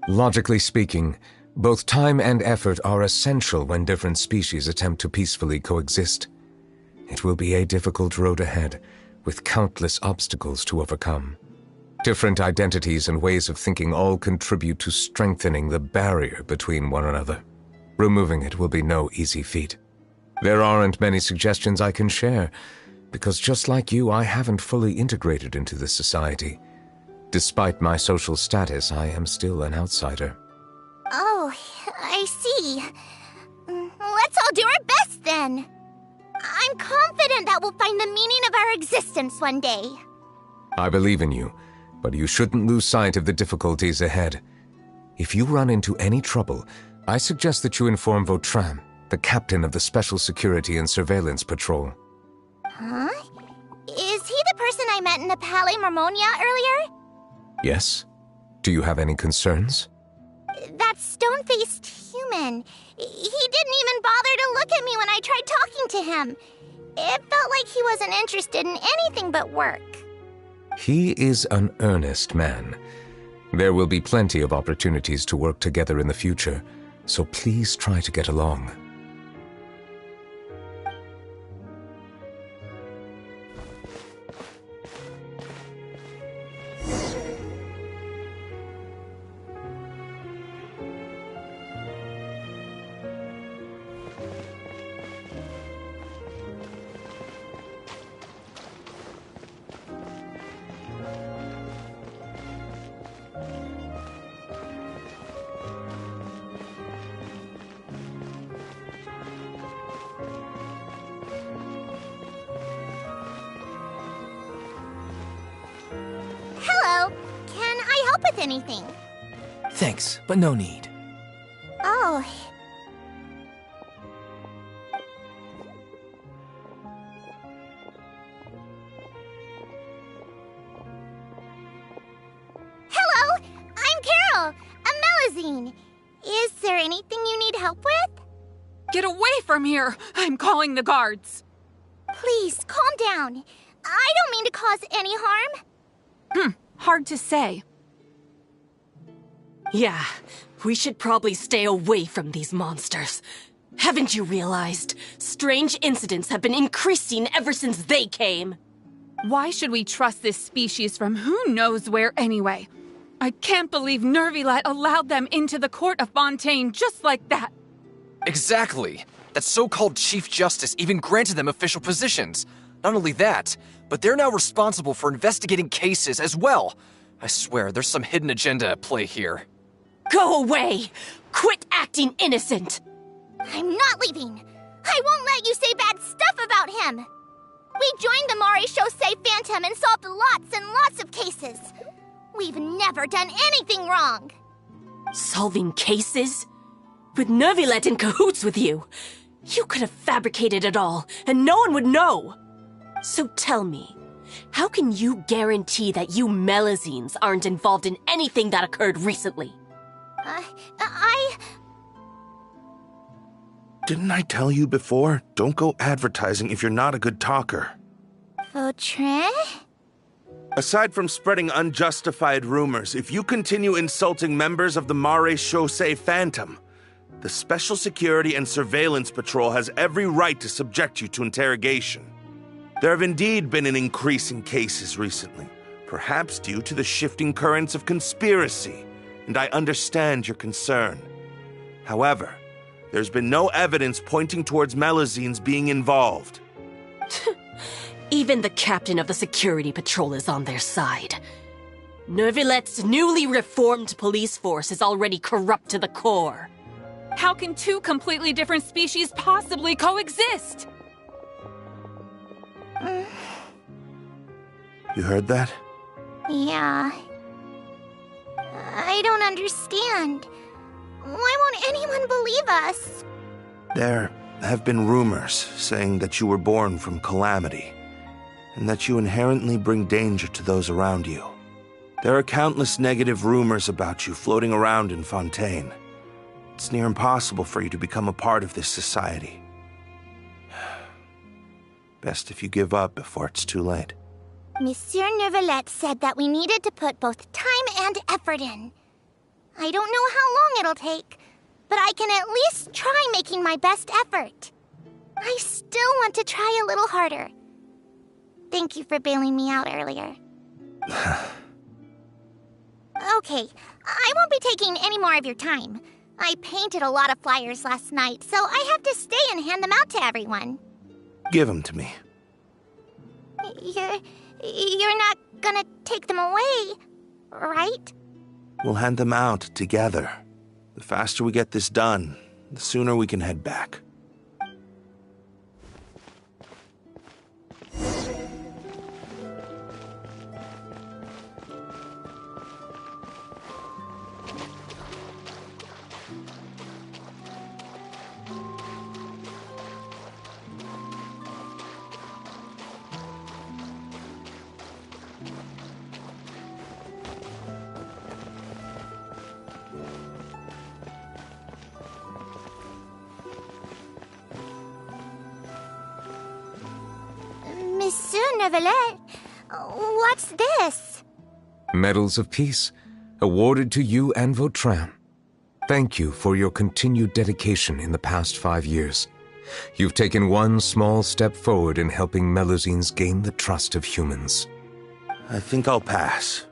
[SPEAKER 4] Logically speaking, both time and effort are essential when different species attempt to peacefully coexist. It will be a difficult road ahead, with countless obstacles to overcome. Different identities and ways of thinking all contribute to strengthening the barrier between one another. Removing it will be no easy feat. There aren't many suggestions I can share, because just like you, I haven't fully integrated into this society. Despite my social status, I am still an outsider.
[SPEAKER 1] Oh, I see. Let's all do our best then. I'm confident that we'll find the meaning of our existence one day.
[SPEAKER 4] I believe in you, but you shouldn't lose sight of the difficulties ahead. If you run into any trouble, I suggest that you inform Vautrin, the captain of the Special Security and Surveillance Patrol.
[SPEAKER 1] Huh? Is he the person I met in the Palais Marmonia earlier?
[SPEAKER 4] Yes? Do you have any concerns?
[SPEAKER 1] That stone-faced human. He didn't even bother to look at me when I tried talking to him. It felt like he wasn't interested in anything but work.
[SPEAKER 4] He is an earnest man. There will be plenty of opportunities to work together in the future, so please try to get along.
[SPEAKER 1] Hello. Can I help with anything?
[SPEAKER 9] Thanks, but no need.
[SPEAKER 1] Oh. Hello. I'm Carol. A Melusine. Is there anything you need help with?
[SPEAKER 10] Get away from here! I'm calling the guards!
[SPEAKER 1] Please, calm down. I don't mean to cause any harm.
[SPEAKER 10] Hard to say.
[SPEAKER 2] Yeah, we should probably stay away from these monsters. Haven't you realized? Strange incidents have been increasing ever since they came.
[SPEAKER 10] Why should we trust this species from who knows where anyway? I can't believe nevuillete allowed them into the court of Fontaine just like that.
[SPEAKER 5] Exactly. That so-called Chief Justice even granted them official positions. Not only that, but they're now responsible for investigating cases as well. I swear, there's some hidden agenda at play here.
[SPEAKER 2] Go away! Quit acting innocent!
[SPEAKER 1] I'm not leaving. I won't let you say bad stuff about him. We joined the Maréchaussée Phantom and solved lots and lots of cases. We've never done anything wrong.
[SPEAKER 2] Solving cases? With nevuillete in cahoots with you? You could have fabricated it all, and no one would know! So tell me, how can you guarantee that you Melazines aren't involved in anything that occurred recently?
[SPEAKER 11] Didn't I tell you before? Don't go advertising if you're not a good talker.
[SPEAKER 1] Vautrin?
[SPEAKER 11] Aside from spreading unjustified rumors, if you continue insulting members of the Mare Chaussee Phantom, the Special Security and Surveillance Patrol has every right to subject you to interrogation. There have indeed been an increase in cases recently, perhaps due to the shifting currents of conspiracy, and I understand your concern. However, there's been no evidence pointing towards Melazines being involved.
[SPEAKER 2] Even the captain of the security patrol is on their side. Neuvillette's newly reformed police force is already corrupt to the core.
[SPEAKER 10] How can two completely different species possibly coexist?
[SPEAKER 11] You heard that?
[SPEAKER 1] Yeah. I don't understand. Why won't anyone believe us?
[SPEAKER 11] There have been rumors saying that you were born from calamity, and that you inherently bring danger to those around you. There are countless negative rumors about you floating around in Fontaine. It's near impossible for you to become a part of this society. Best if you give up before it's too late.
[SPEAKER 1] Monsieur Neuvillette said that we needed to put both time and effort in. I don't know how long it'll take, but I can at least try making my best effort. I still want to try a little harder. Thank you for bailing me out earlier. Okay, I won't be taking any more of your time. I painted a lot of flyers last night, so I have to stay and hand them out to everyone.
[SPEAKER 11] Give them to me.
[SPEAKER 1] You're not gonna take them away, right?
[SPEAKER 11] We'll hand them out together. The faster we get this done, the sooner we can head back.
[SPEAKER 1] Monsieur Neuvillette, what's this?
[SPEAKER 4] Medals of Peace, awarded to you and Vautrin. Thank you for your continued dedication in the past 5 years. You've taken one small step forward in helping Melazines gain the trust of humans.
[SPEAKER 11] I think I'll pass.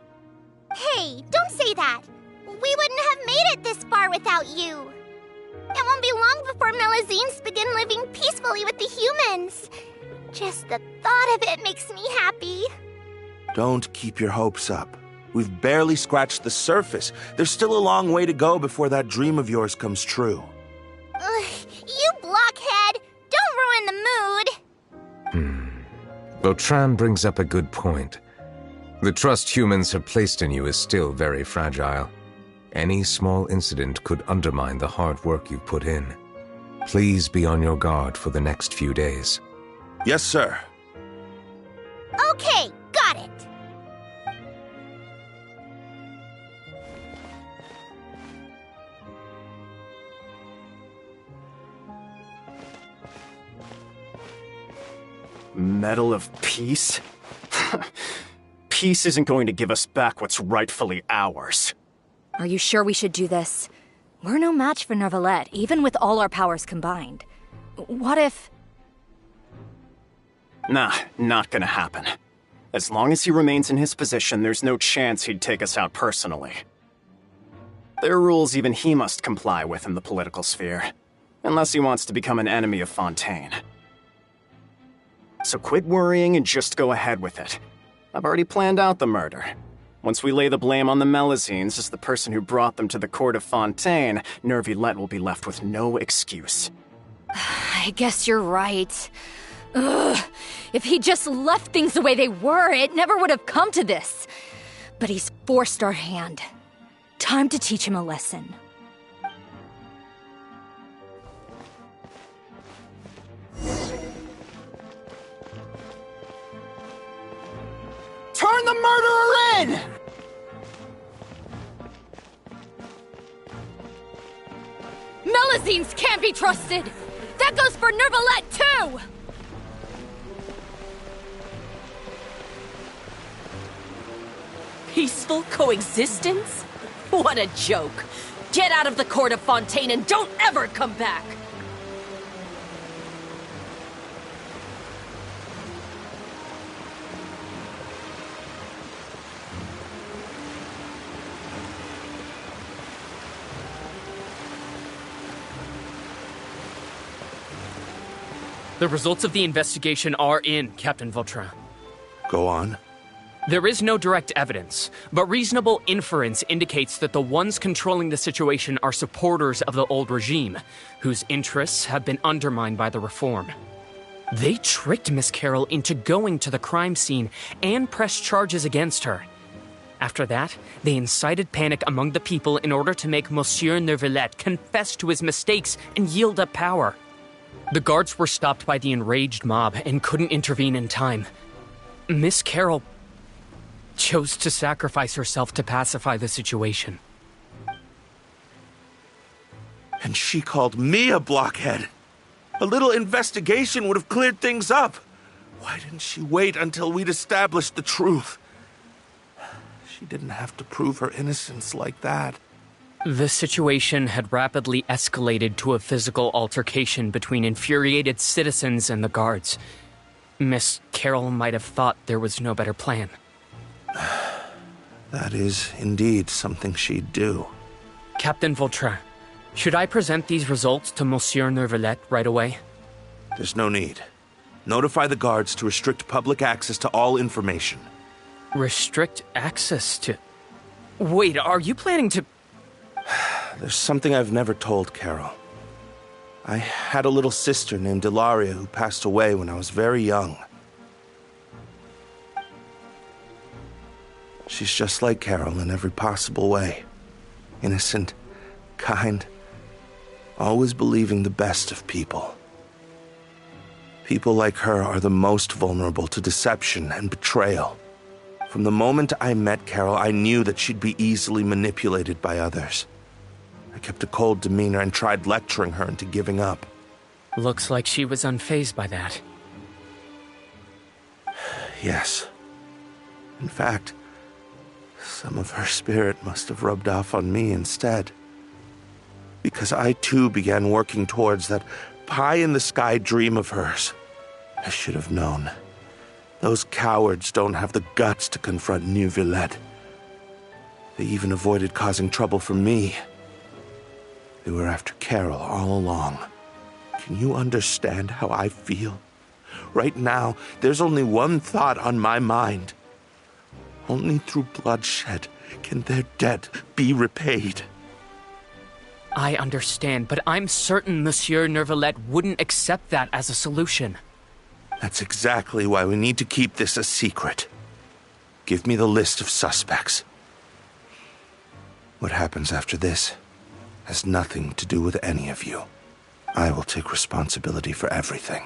[SPEAKER 1] Hey, don't say that. We wouldn't have made it this far without you. It won't be long before Melazines begin living peacefully with the humans. Just the thought of it makes me happy.
[SPEAKER 11] Don't keep your hopes up. We've barely scratched the surface. There's still a long way to go before that dream of yours comes true.
[SPEAKER 1] You blockhead! Don't ruin the mood!
[SPEAKER 4] Vautrin brings up a good point. The trust humans have placed in you is still very fragile. Any small incident could undermine the hard work you've put in. Please be on your guard for the next few days.
[SPEAKER 11] Yes, sir.
[SPEAKER 1] Okay, got it.
[SPEAKER 9] Medal of Peace? Peace isn't going to give us back what's rightfully ours.
[SPEAKER 12] Are you sure we should do this? We're no match for Neuvillette, even with all our powers combined. What if...
[SPEAKER 9] Nah, not gonna happen. As long as he remains in his position, there's no chance he'd take us out personally. There are rules even he must comply with in the political sphere, unless he wants to become an enemy of Fontaine. So quit worrying and just go ahead with it. I've already planned out the murder. Once we lay the blame on the Melazines as the person who brought them to the court of Fontaine, Neuvillette will be left with no excuse.
[SPEAKER 12] I guess you're right. Ugh. If he just left things the way they were, it never would have come to this. But he's forced our hand. Time to teach him a lesson.
[SPEAKER 9] murderer in!
[SPEAKER 12] Melazines can't be trusted! That goes for nevuillete, too!
[SPEAKER 2] Peaceful coexistence? What a joke! Get out of the court of Fontaine and don't ever come back!
[SPEAKER 13] The results of the investigation are in, Captain Vautrin.
[SPEAKER 11] Go on.
[SPEAKER 13] There is no direct evidence, but reasonable inference indicates that the ones controlling the situation are supporters of the old regime, whose interests have been undermined by the reform. They tricked Miss Carroll into going to the crime scene and pressed charges against her. After that, they incited panic among the people in order to make Monsieur Neuvillette confess to his mistakes and yield up power. The guards were stopped by the enraged mob and couldn't intervene in time. Miss Carroll chose to sacrifice herself to pacify the situation.
[SPEAKER 11] And she called me a blockhead. A little investigation would have cleared things up. Why didn't she wait until we'd established the truth? She didn't have to prove her innocence like that.
[SPEAKER 13] The situation had rapidly escalated to a physical altercation between infuriated citizens and the guards. Miss Carroll might have thought there was no better plan.
[SPEAKER 11] That is indeed something she'd do.
[SPEAKER 13] Captain Vautrin, should I present these results to Monsieur Neuvillette right away?
[SPEAKER 11] There's no need. Notify the guards to restrict public access to all information.
[SPEAKER 13] Restrict access to... Wait, are you planning to...
[SPEAKER 11] There's something I've never told Carol. I had a little sister named Ilaria who passed away when I was very young. She's just like Carol in every possible way. Innocent, kind, always believing the best of people. People like her are the most vulnerable to deception and betrayal. From the moment I met Carol, I knew that she'd be easily manipulated by others. I kept a cold demeanor and tried lecturing her into giving up.
[SPEAKER 13] Looks like she was unfazed by that.
[SPEAKER 11] Yes. In fact, some of her spirit must have rubbed off on me instead. Because I too began working towards that pie-in-the-sky dream of hers. I should have known. Those cowards don't have the guts to confront Neuvillette. They even avoided causing trouble for me. They were after Carol all along. Can you understand how I feel? Right now, there's only one thought on my mind. Only through bloodshed can their debt be repaid.
[SPEAKER 13] I understand, but I'm certain Monsieur Neuvillette wouldn't accept that as a solution.
[SPEAKER 11] That's exactly why we need to keep this a secret. Give me the list of suspects. What happens after this has nothing to do with any of you. I will take responsibility for everything.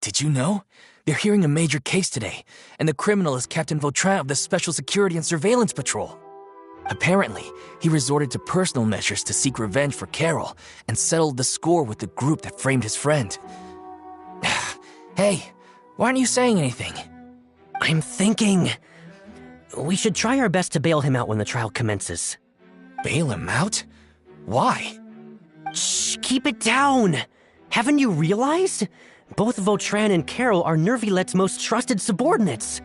[SPEAKER 14] Did you know? They're hearing a major case today, and the criminal is Captain Vautrin of the Special Security and Surveillance Patrol. Apparently, he resorted to personal measures to seek revenge for Carol and settled the score with the group that framed his friend. Hey, why aren't you saying anything?
[SPEAKER 15] I'm thinking... we should try our best to bail him out when the trial commences.
[SPEAKER 14] Bail him out? Why?
[SPEAKER 15] Shh, keep it down! Haven't you realized? Both Vautrin and Carol are Neuvillette's most trusted subordinates.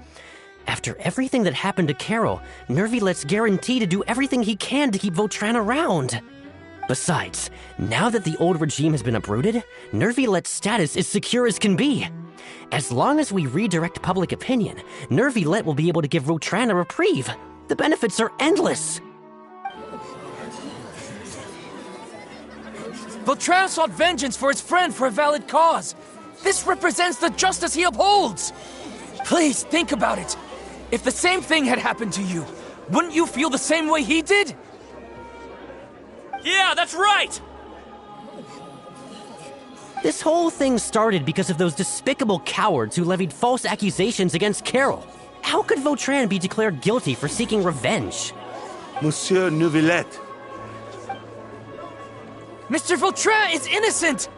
[SPEAKER 15] After everything that happened to Carol, Neuvillette's guaranteed to do everything he can to keep Vautrin around. Besides, now that the old regime has been uprooted, Neuvillete's status is secure as can be. As long as we redirect public opinion, Neuvillette will be able to give Vautrin a reprieve. The benefits are endless.
[SPEAKER 14] Vautrin sought vengeance for his friend for a valid cause. This represents the justice he upholds. Please, think about it. If the same thing had happened to you, wouldn't you feel the same way he did? Yeah, that's right!
[SPEAKER 15] This whole thing started because of those despicable cowards who levied false accusations against Carol. How could Vautrin be declared guilty for seeking revenge?
[SPEAKER 11] Monsieur Neuvillette.
[SPEAKER 14] Mr. Vautrin is innocent!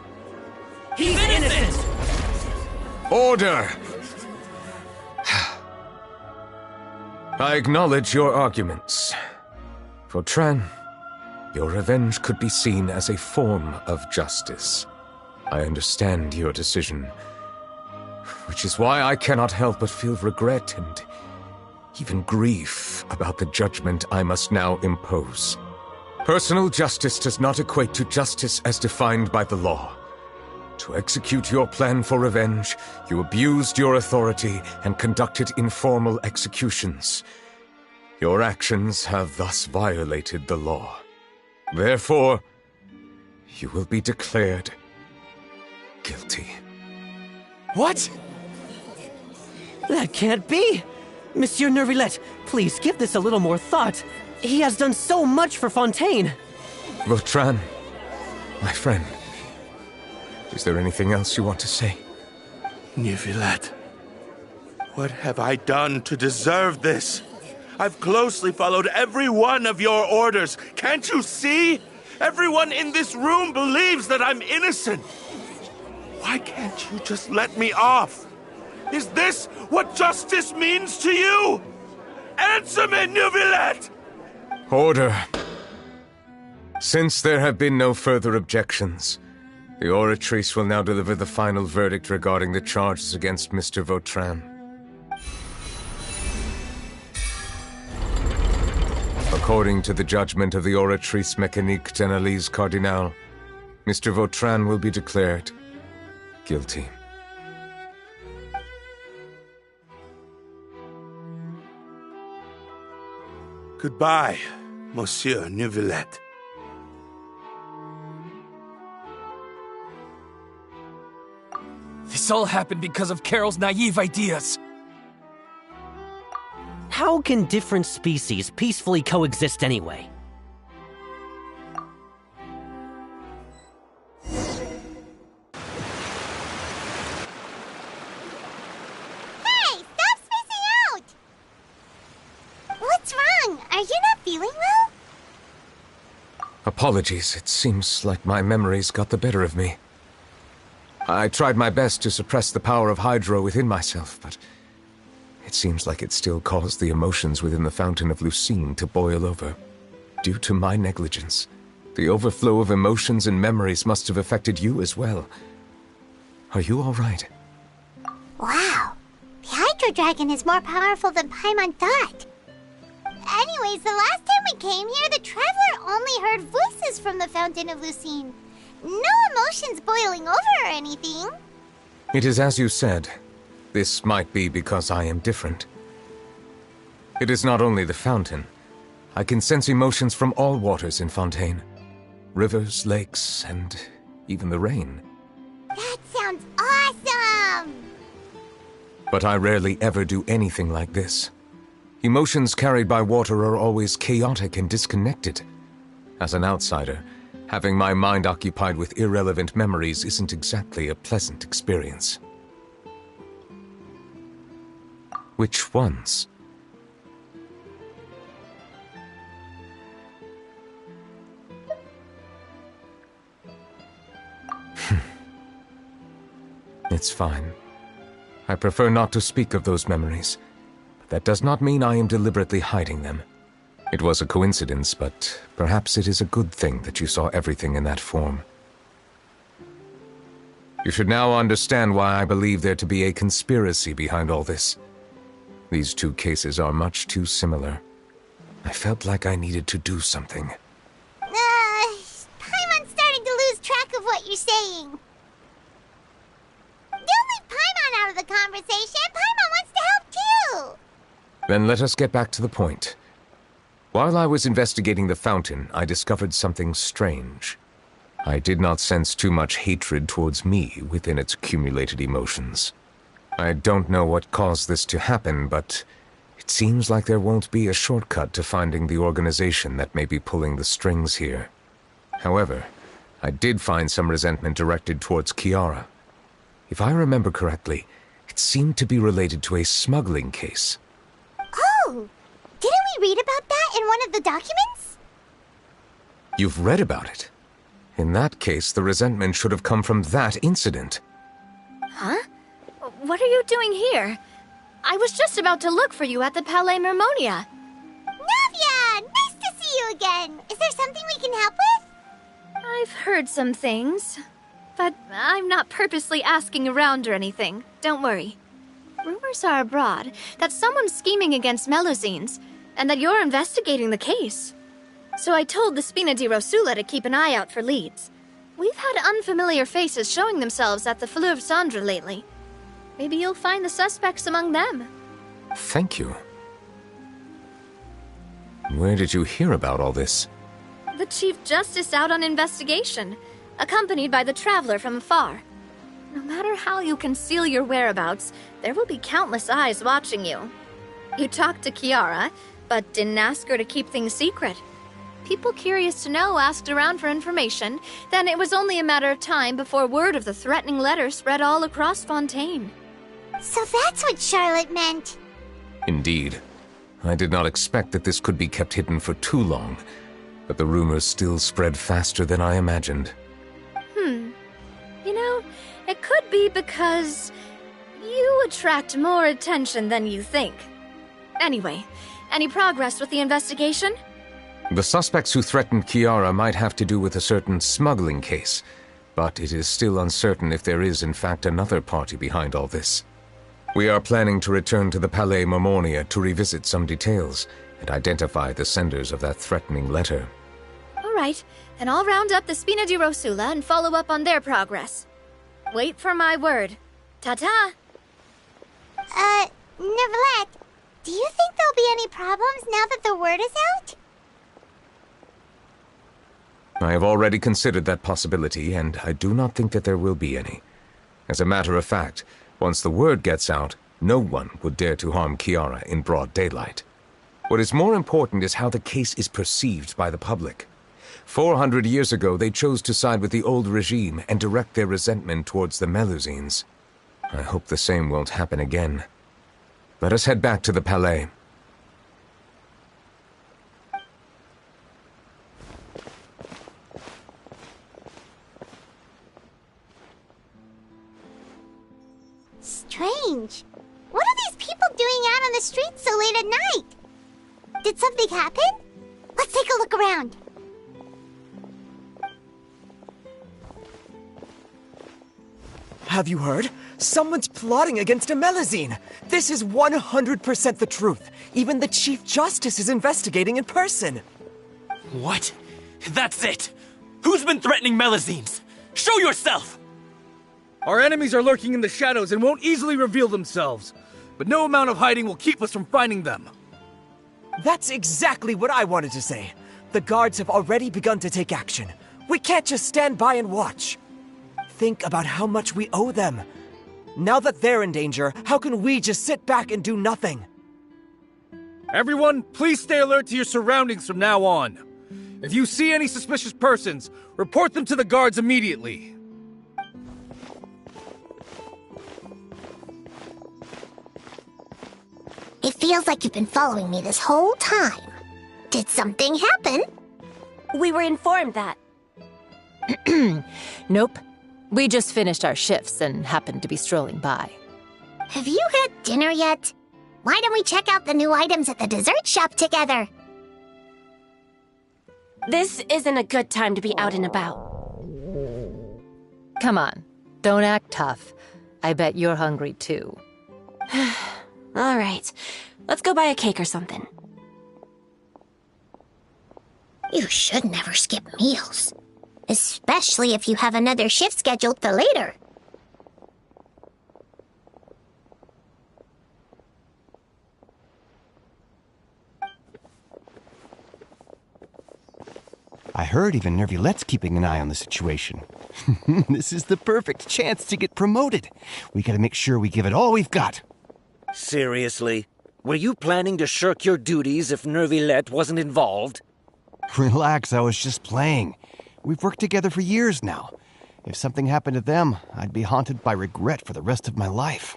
[SPEAKER 15] He's innocent!
[SPEAKER 4] Order! I acknowledge your arguments. Vautrin, your revenge could be seen as a form of justice. I understand your decision, which is why I cannot help but feel regret and even grief about the judgment I must now impose. Personal justice does not equate to justice as defined by the law. To execute your plan for revenge, you abused your authority and conducted informal executions. Your actions have thus violated the law. Therefore, you will be declared guilty.
[SPEAKER 14] What?
[SPEAKER 15] That can't be! Monsieur Neuvillette, please give this a little more thought. He has done so much for Fontaine.
[SPEAKER 4] Vautrin, my friend, is there anything else you want to say?
[SPEAKER 11] Neuvillette, what have I done to deserve this? I've closely followed every one of your orders. Can't you see? Everyone in this room believes that I'm innocent. Why can't you just let me off? Is this what justice means to you? Answer me, Neuvillette!
[SPEAKER 4] Order. Since there have been no further objections, the Oratrice will now deliver the final verdict regarding the charges against Mr. Vautrin. According to the judgment of the Oratrice Mécanique d'Analyse Cardinale, Mr. Vautrin will be declared guilty.
[SPEAKER 11] Goodbye, Monsieur Neuvillette.
[SPEAKER 14] This all happened because of Carol's naive ideas.
[SPEAKER 15] How can different species peacefully coexist anyway?
[SPEAKER 1] Hey, stop spacing out! What's wrong? Are you not feeling well?
[SPEAKER 4] Apologies, it seems like my memories got the better of me. I tried my best to suppress the power of Hydro within myself, but it seems like it still caused the emotions within the Fountain of Lucine to boil over. Due to my negligence, the overflow of emotions and memories must have affected you as well. Are you all right?
[SPEAKER 1] Wow. The Hydro Dragon is more powerful than Paimon thought. Anyways, the last time we came here, the Traveler only heard voices from the Fountain of Lucine. No emotions boiling over or anything.
[SPEAKER 4] It is as you said. This might be because I am different. It is not only the fountain. I can sense emotions from all waters in Fontaine. Rivers, lakes, and even the rain.
[SPEAKER 1] That sounds awesome!
[SPEAKER 4] But I rarely ever do anything like this. Emotions carried by water are always chaotic and disconnected. As an outsider, having my mind occupied with irrelevant memories isn't exactly a pleasant experience. Which ones? It's fine. I prefer not to speak of those memories, but that does not mean I am deliberately hiding them. It was a coincidence, but perhaps it is a good thing that you saw everything in that form. You should now understand why I believe there to be a conspiracy behind all this. These two cases are much too similar. I felt like I needed to do something.
[SPEAKER 1] saying. Don't leave Paimon out of the conversation. Paimon wants to help too.
[SPEAKER 4] Then let us get back to the point. While I was investigating the fountain, I discovered something strange. I did not sense too much hatred towards me within its accumulated emotions. I don't know what caused this to happen, but it seems like there won't be a shortcut to finding the organization that may be pulling the strings here. However, I did find some resentment directed towards Kiara. If I remember correctly, it seemed to be related to a smuggling case.
[SPEAKER 1] Oh! Didn't we read about that in one of the documents?
[SPEAKER 4] You've read about it? In that case, the resentment should have come from that incident.
[SPEAKER 12] Huh? What are you doing here? I was just about to look for you at the Palais Mermonia.
[SPEAKER 1] Navia! Nice to see you again! Is there something we can help with?
[SPEAKER 12] I've heard some things, but I'm not purposely asking around or anything. Don't worry. Rumors are abroad that someone's scheming against Melusines, and that you're investigating the case. So I told the Spina di Rosula to keep an eye out for leads. We've had unfamiliar faces showing themselves at the Fleuve Cendre lately. Maybe you'll find the suspects among them.
[SPEAKER 4] Thank you. Where did you hear about all this?
[SPEAKER 12] The Chief Justice out on investigation, accompanied by the Traveler from afar. No matter how you conceal your whereabouts, there will be countless eyes watching you. You talked to Kiara, but didn't ask her to keep things secret. People curious to know asked around for information, then it was only a matter of time before word of the threatening letter spread all across Fontaine.
[SPEAKER 1] So that's what Charlotte meant.
[SPEAKER 4] Indeed. I did not expect that this could be kept hidden for too long, but the rumors still spread faster than I imagined.
[SPEAKER 12] You know, it could be because you attract more attention than you think. Anyway, any progress with the investigation?
[SPEAKER 4] The suspects who threatened Kiara might have to do with a certain smuggling case, but it is still uncertain if there is in fact another party behind all this. We are planning to return to the Palais Mermonia to revisit some details and identify the senders of that threatening letter.
[SPEAKER 12] All right, then I'll round up the Spina di Rosula and follow up on their progress. Wait for my word. Ta-ta!
[SPEAKER 1] Nevuillete, do you think there'll be any problems now that the word is out?
[SPEAKER 4] I have already considered that possibility, and I do not think that there will be any. As a matter of fact, once the word gets out, no one would dare to harm Kiara in broad daylight. What is more important is how the case is perceived by the public. 400 years ago, they chose to side with the old regime and direct their resentment towards the Melusines. I hope the same won't happen again. Let us head back to the Palais.
[SPEAKER 1] Strange. What are these people doing out on the streets so late at night? Did something happen? Let's take a look around.
[SPEAKER 16] Have you heard? Someone's plotting against a Melusine! This is 100% the truth. Even the Chief Justice is investigating in person.
[SPEAKER 14] What? That's it! Who's been threatening Melusines? Show yourself!
[SPEAKER 17] Our enemies are lurking in the shadows and won't easily reveal themselves. But no amount of hiding will keep us from finding them.
[SPEAKER 16] That's exactly what I wanted to say. The guards have already begun to take action. We can't just stand by and watch. Think about how much we owe them. Now that they're in danger, how can we just sit back and do nothing?
[SPEAKER 17] Everyone, please stay alert to your surroundings from now on. If you see any suspicious persons, report them to the guards immediately.
[SPEAKER 1] It feels like you've been following me this whole time. Did something happen?
[SPEAKER 2] We were informed that.
[SPEAKER 18] Nope. We just finished our shifts and happened to be strolling by.
[SPEAKER 1] Have you had dinner yet? Why don't we check out the new items at the dessert shop together?
[SPEAKER 2] This isn't a good time to be out and about.
[SPEAKER 18] Come on, don't act tough. I bet you're hungry too.
[SPEAKER 2] All right, let's go buy a cake or something.
[SPEAKER 1] You should never skip meals. Especially if you have another shift scheduled for later.
[SPEAKER 19] I heard even Nevuillette's keeping an eye on the situation. This is the perfect chance to get promoted. We gotta make sure we give it all we've got.
[SPEAKER 20] Seriously? Were you planning to shirk your duties if Nevuillette wasn't involved?
[SPEAKER 19] Relax, I was just playing. We've worked together for years now. If something happened to them, I'd be haunted by regret for the rest of my life.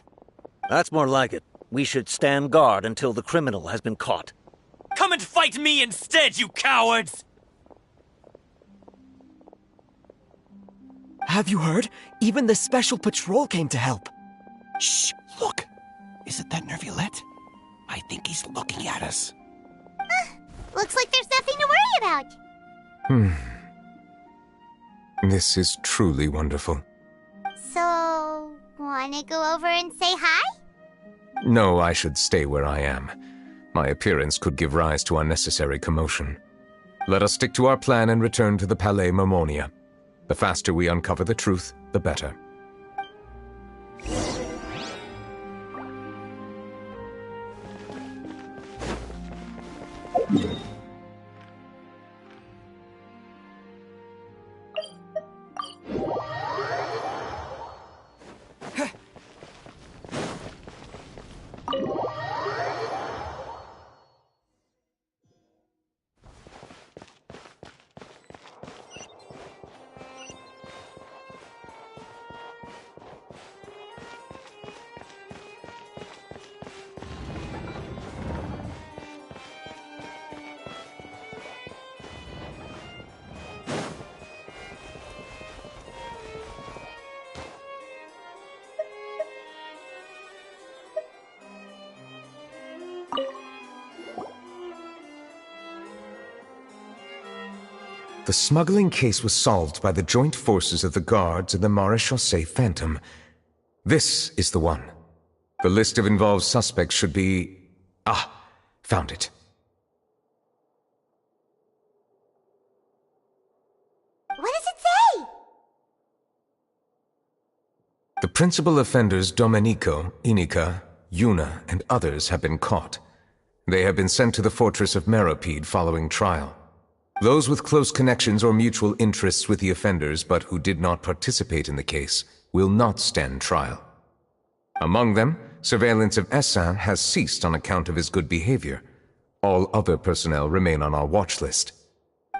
[SPEAKER 20] That's more like it. We should stand guard until the criminal has been caught.
[SPEAKER 21] Come and fight me instead, you cowards!
[SPEAKER 16] Have you heard? Even the Special Patrol came to help.
[SPEAKER 19] Shh, look. Isn't that Nevuillette? I think he's looking at us.
[SPEAKER 1] Looks like there's nothing to worry about.
[SPEAKER 4] This is truly wonderful.
[SPEAKER 1] So, wanna go over and say hi?
[SPEAKER 4] No, I should stay where I am. My appearance could give rise to unnecessary commotion. Let us stick to our plan and return to the Palais Mermonia. The faster we uncover the truth, the better. The smuggling case was solved by the joint forces of the guards and the Maréchaussée Phantom. This is the one. The list of involved suspects should be... found it.
[SPEAKER 1] What does it say?
[SPEAKER 4] The principal offenders Domenico, Inica, Yuna, and others have been caught. They have been sent to the fortress of Meropide following trial. Those with close connections or mutual interests with the offenders but who did not participate in the case will not stand trial. Among them, surveillance of Essin has ceased on account of his good behavior. All other personnel remain on our watch list.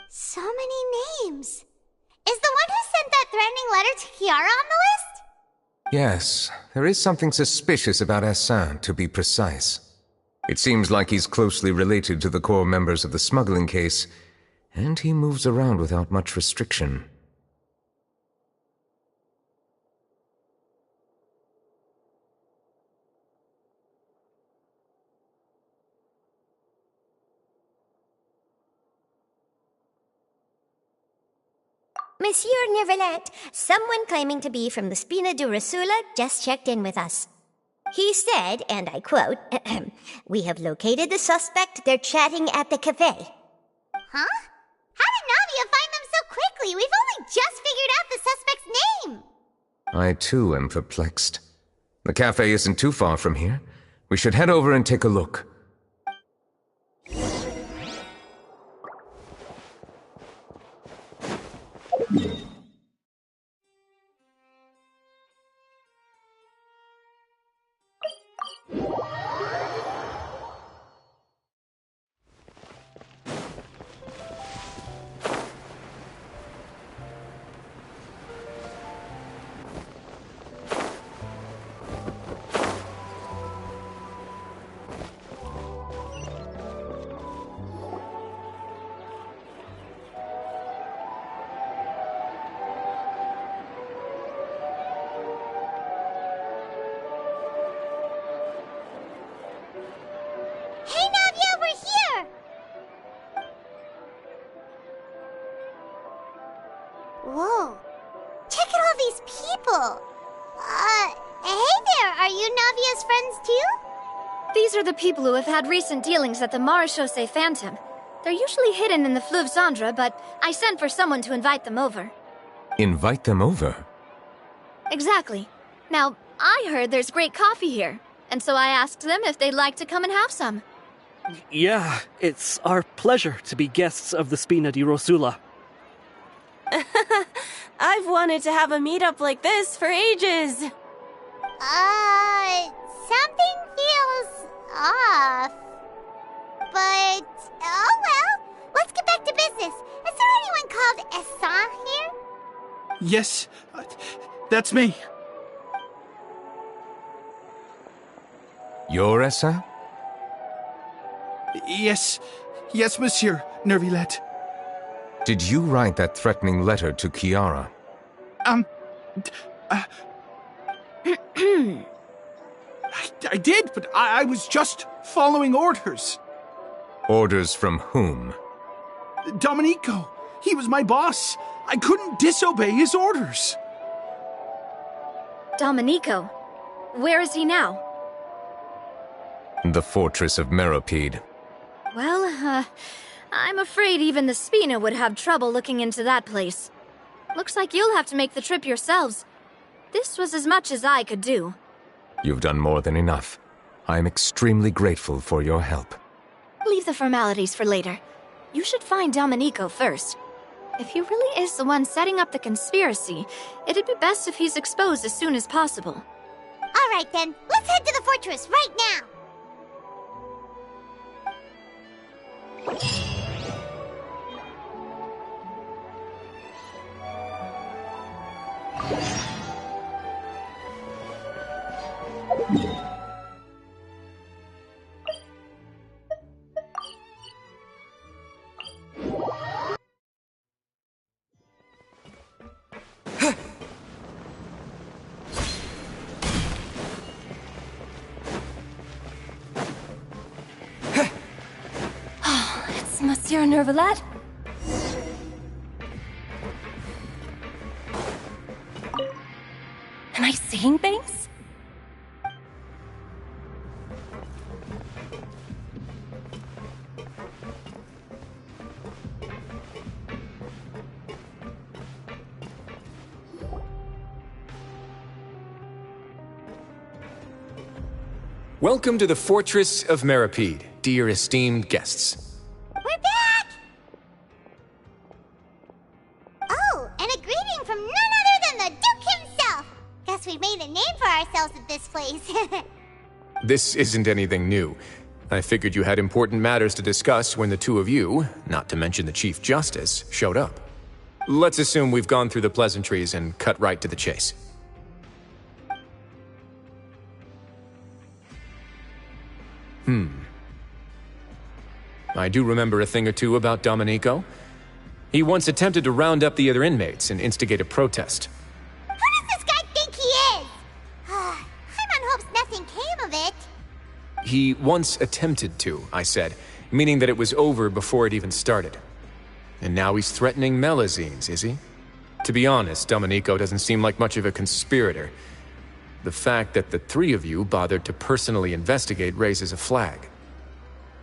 [SPEAKER 1] So many names. Is the one who sent that threatening letter to Kiara on the list?
[SPEAKER 4] Yes, there is something suspicious about Essin, to be precise. It seems like he's closely related to the core members of the smuggling case, and he moves around without much restriction.
[SPEAKER 3] Monsieur Nevuillette, someone claiming to be from the Spina Durasula just checked in with us. He said, and I quote, "We have located the suspect. They're chatting at the cafe."
[SPEAKER 1] Huh? How did Navia find them so quickly? We've only just figured out the suspect's name.
[SPEAKER 4] I too am perplexed. The cafe isn't too far from here. We should head over and take a look.
[SPEAKER 1] Hey, Navia, we're here! Whoa. Check out all these people. Hey there, are you Navia's friends too?
[SPEAKER 12] These are the people who have had recent dealings at the Maréchaussée Phantom. They're usually hidden in the Fleuve Cendre, but I sent for someone to invite them over.
[SPEAKER 4] Invite them over?
[SPEAKER 12] Exactly. Now, I heard there's great coffee here, and so I asked them if they'd like to come and have some.
[SPEAKER 6] Yeah, it's our pleasure to be guests of the Spina di Rosula.
[SPEAKER 2] I've wanted to have a meetup like this for ages.
[SPEAKER 1] Something feels off. But, oh well, let's get back to business. Is there anyone called Essan here?
[SPEAKER 22] Yes, that's me.
[SPEAKER 4] You're Essa?
[SPEAKER 22] Yes, monsieur, nevuillete.
[SPEAKER 4] Did you write that threatening letter to Kiara?
[SPEAKER 22] I did, but I was just following orders.
[SPEAKER 4] Orders from whom?
[SPEAKER 22] Domenico, he was my boss. I couldn't disobey his orders.
[SPEAKER 12] Domenico? Where is he now?
[SPEAKER 4] The fortress of Meropide.
[SPEAKER 12] Well, I'm afraid even the Spina would have trouble looking into that place. Looks like you'll have to make the trip yourselves. This was as much as I could do.
[SPEAKER 4] You've done more than enough. I am extremely grateful for your help.
[SPEAKER 12] Leave the formalities for later. You should find Domenico first. If he really is the one setting up the conspiracy, it'd be best if he's exposed as soon as possible.
[SPEAKER 1] All right then, let's head to the fortress right now.
[SPEAKER 12] It's Monsieur Nevuillete? Am I seeing things?
[SPEAKER 23] Welcome to the Fortress of Meropide, dear esteemed guests.
[SPEAKER 1] We're back! Oh, and a greeting from none other than the Duke himself! Guess we made a name for ourselves at this place.
[SPEAKER 23] This isn't anything new. I figured you had important matters to discuss when the two of you, not to mention the Chief Justice, showed up. Let's assume we've gone through the pleasantries and cut right to the chase. I do remember a thing or two about Domenico. He once attempted to round up the other inmates and instigate a protest.
[SPEAKER 1] Who does this guy think he is? Paimon hopes nothing came of it.
[SPEAKER 23] He once attempted to, I said, meaning that it was over before it even started. And now he's threatening Melazines, is he? To be honest, Domenico doesn't seem like much of a conspirator. The fact that the three of you bothered to personally investigate raises a flag.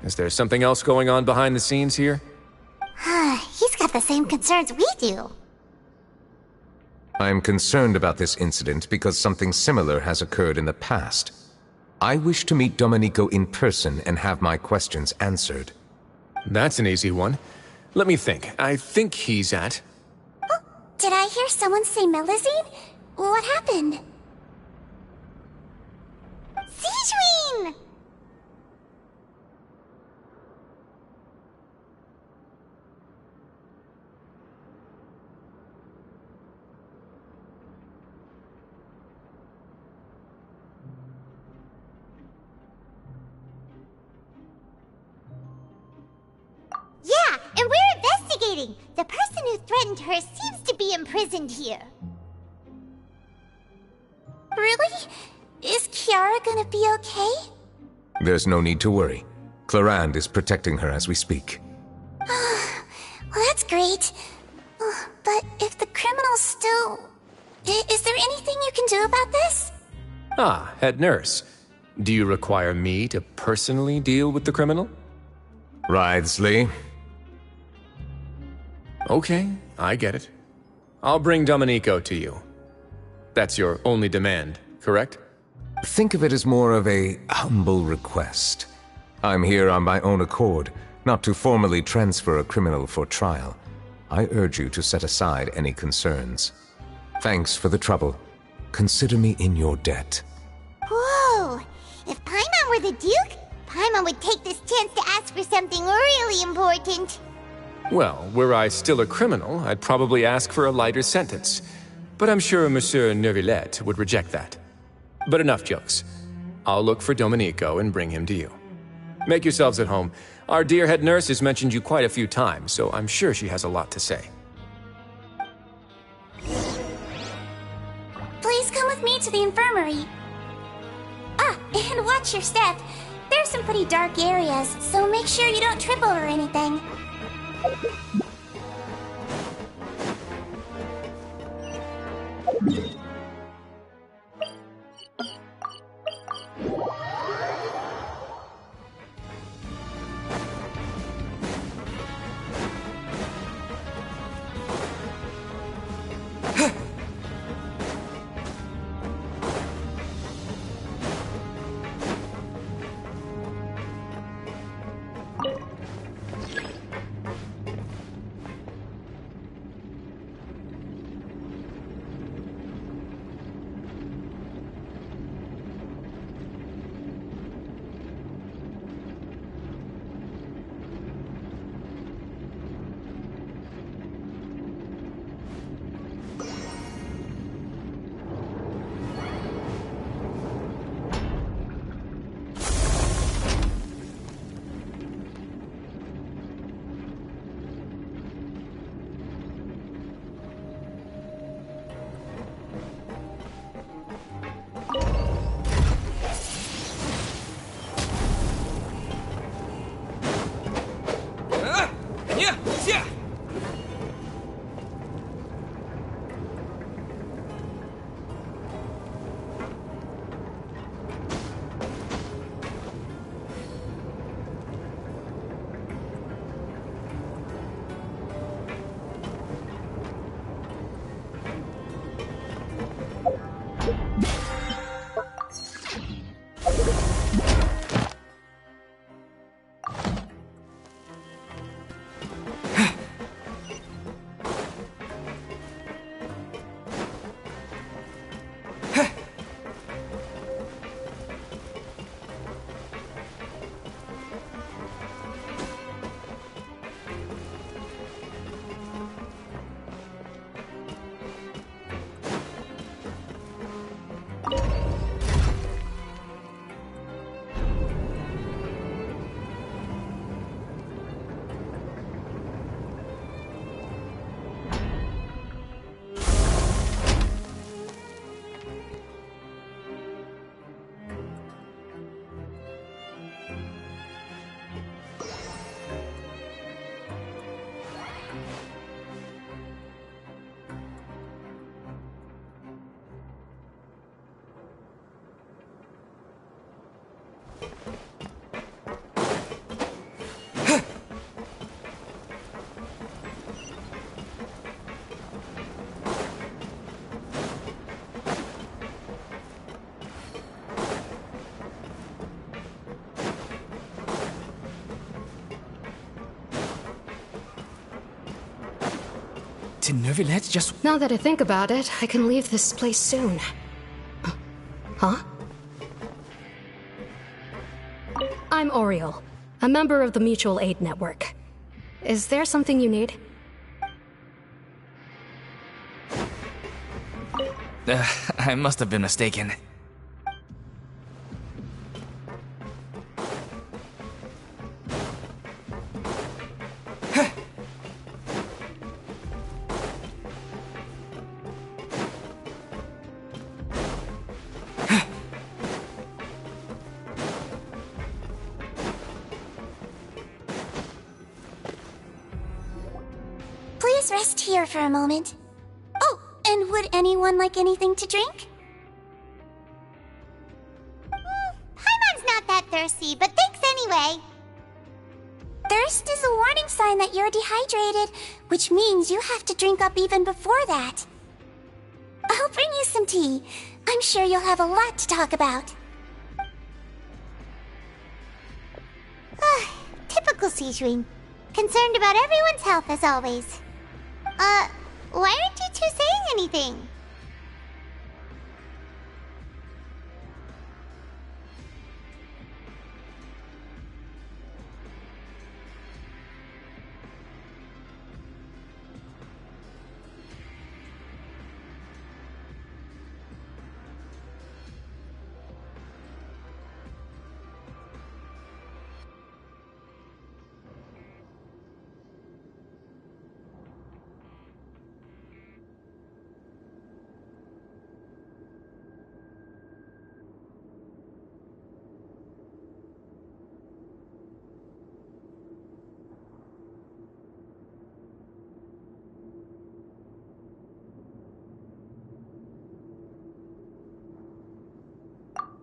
[SPEAKER 23] Is there something else going on behind the scenes here?
[SPEAKER 1] He's got the same concerns we do.
[SPEAKER 4] I am concerned about this incident because something similar has occurred in the past. I wish to meet Domenico in person and have my questions answered.
[SPEAKER 23] That's an easy one. Let me think. I think he's at...
[SPEAKER 1] Oh, did I hear someone say Melazine? What happened? Sigewinne! Yeah, and we're investigating. The person who threatened her seems to be imprisoned here. Really? Is Kiara gonna be okay?
[SPEAKER 4] There's no need to worry. Clarande is protecting her as we speak.
[SPEAKER 1] Well, that's great. But if the criminal's still... Is there anything you can do about this?
[SPEAKER 23] Ah, head nurse. Do you require me to personally deal with the criminal?
[SPEAKER 4] Wriothesley.
[SPEAKER 23] Okay, I get it. I'll bring Domenico to you. That's your only demand, correct?
[SPEAKER 4] Think of it as more of a humble request. I'm here on my own accord, not to formally transfer a criminal for trial. I urge you to set aside any concerns. Thanks for the trouble. Consider me in your debt.
[SPEAKER 1] Whoa! If Paimon were the Duke, Paimon would take this chance to ask for something really important.
[SPEAKER 23] Well, were I still a criminal, I'd probably ask for a lighter sentence. But I'm sure Monsieur Neuvillette would reject that. But enough jokes. I'll look for Domenico and bring him to you. Make yourselves at home. Our dear head nurse has mentioned you quite a few times, so I'm sure she has a lot to say.
[SPEAKER 1] Please come with me to the infirmary. Ah, and watch your step. There's some pretty dark areas, so make sure you don't trip over anything.
[SPEAKER 5] Did Neuvillette just...
[SPEAKER 7] Now that I think about it, I can leave this place soon. Huh? I'm Oriel, a member of the Mutual Aid Network. Is there something you need?
[SPEAKER 5] I must have been mistaken.
[SPEAKER 1] Please rest here for a moment. Oh, and would anyone like anything to drink? Paimon's not that thirsty, but thanks anyway. Thirst is a warning sign that you're dehydrated, which means you have to drink up even before that. I'll bring you some tea. I'm sure you'll have a lot to talk about.
[SPEAKER 8] Typical Sijun. Concerned about everyone's health as always. Why aren't you two saying anything?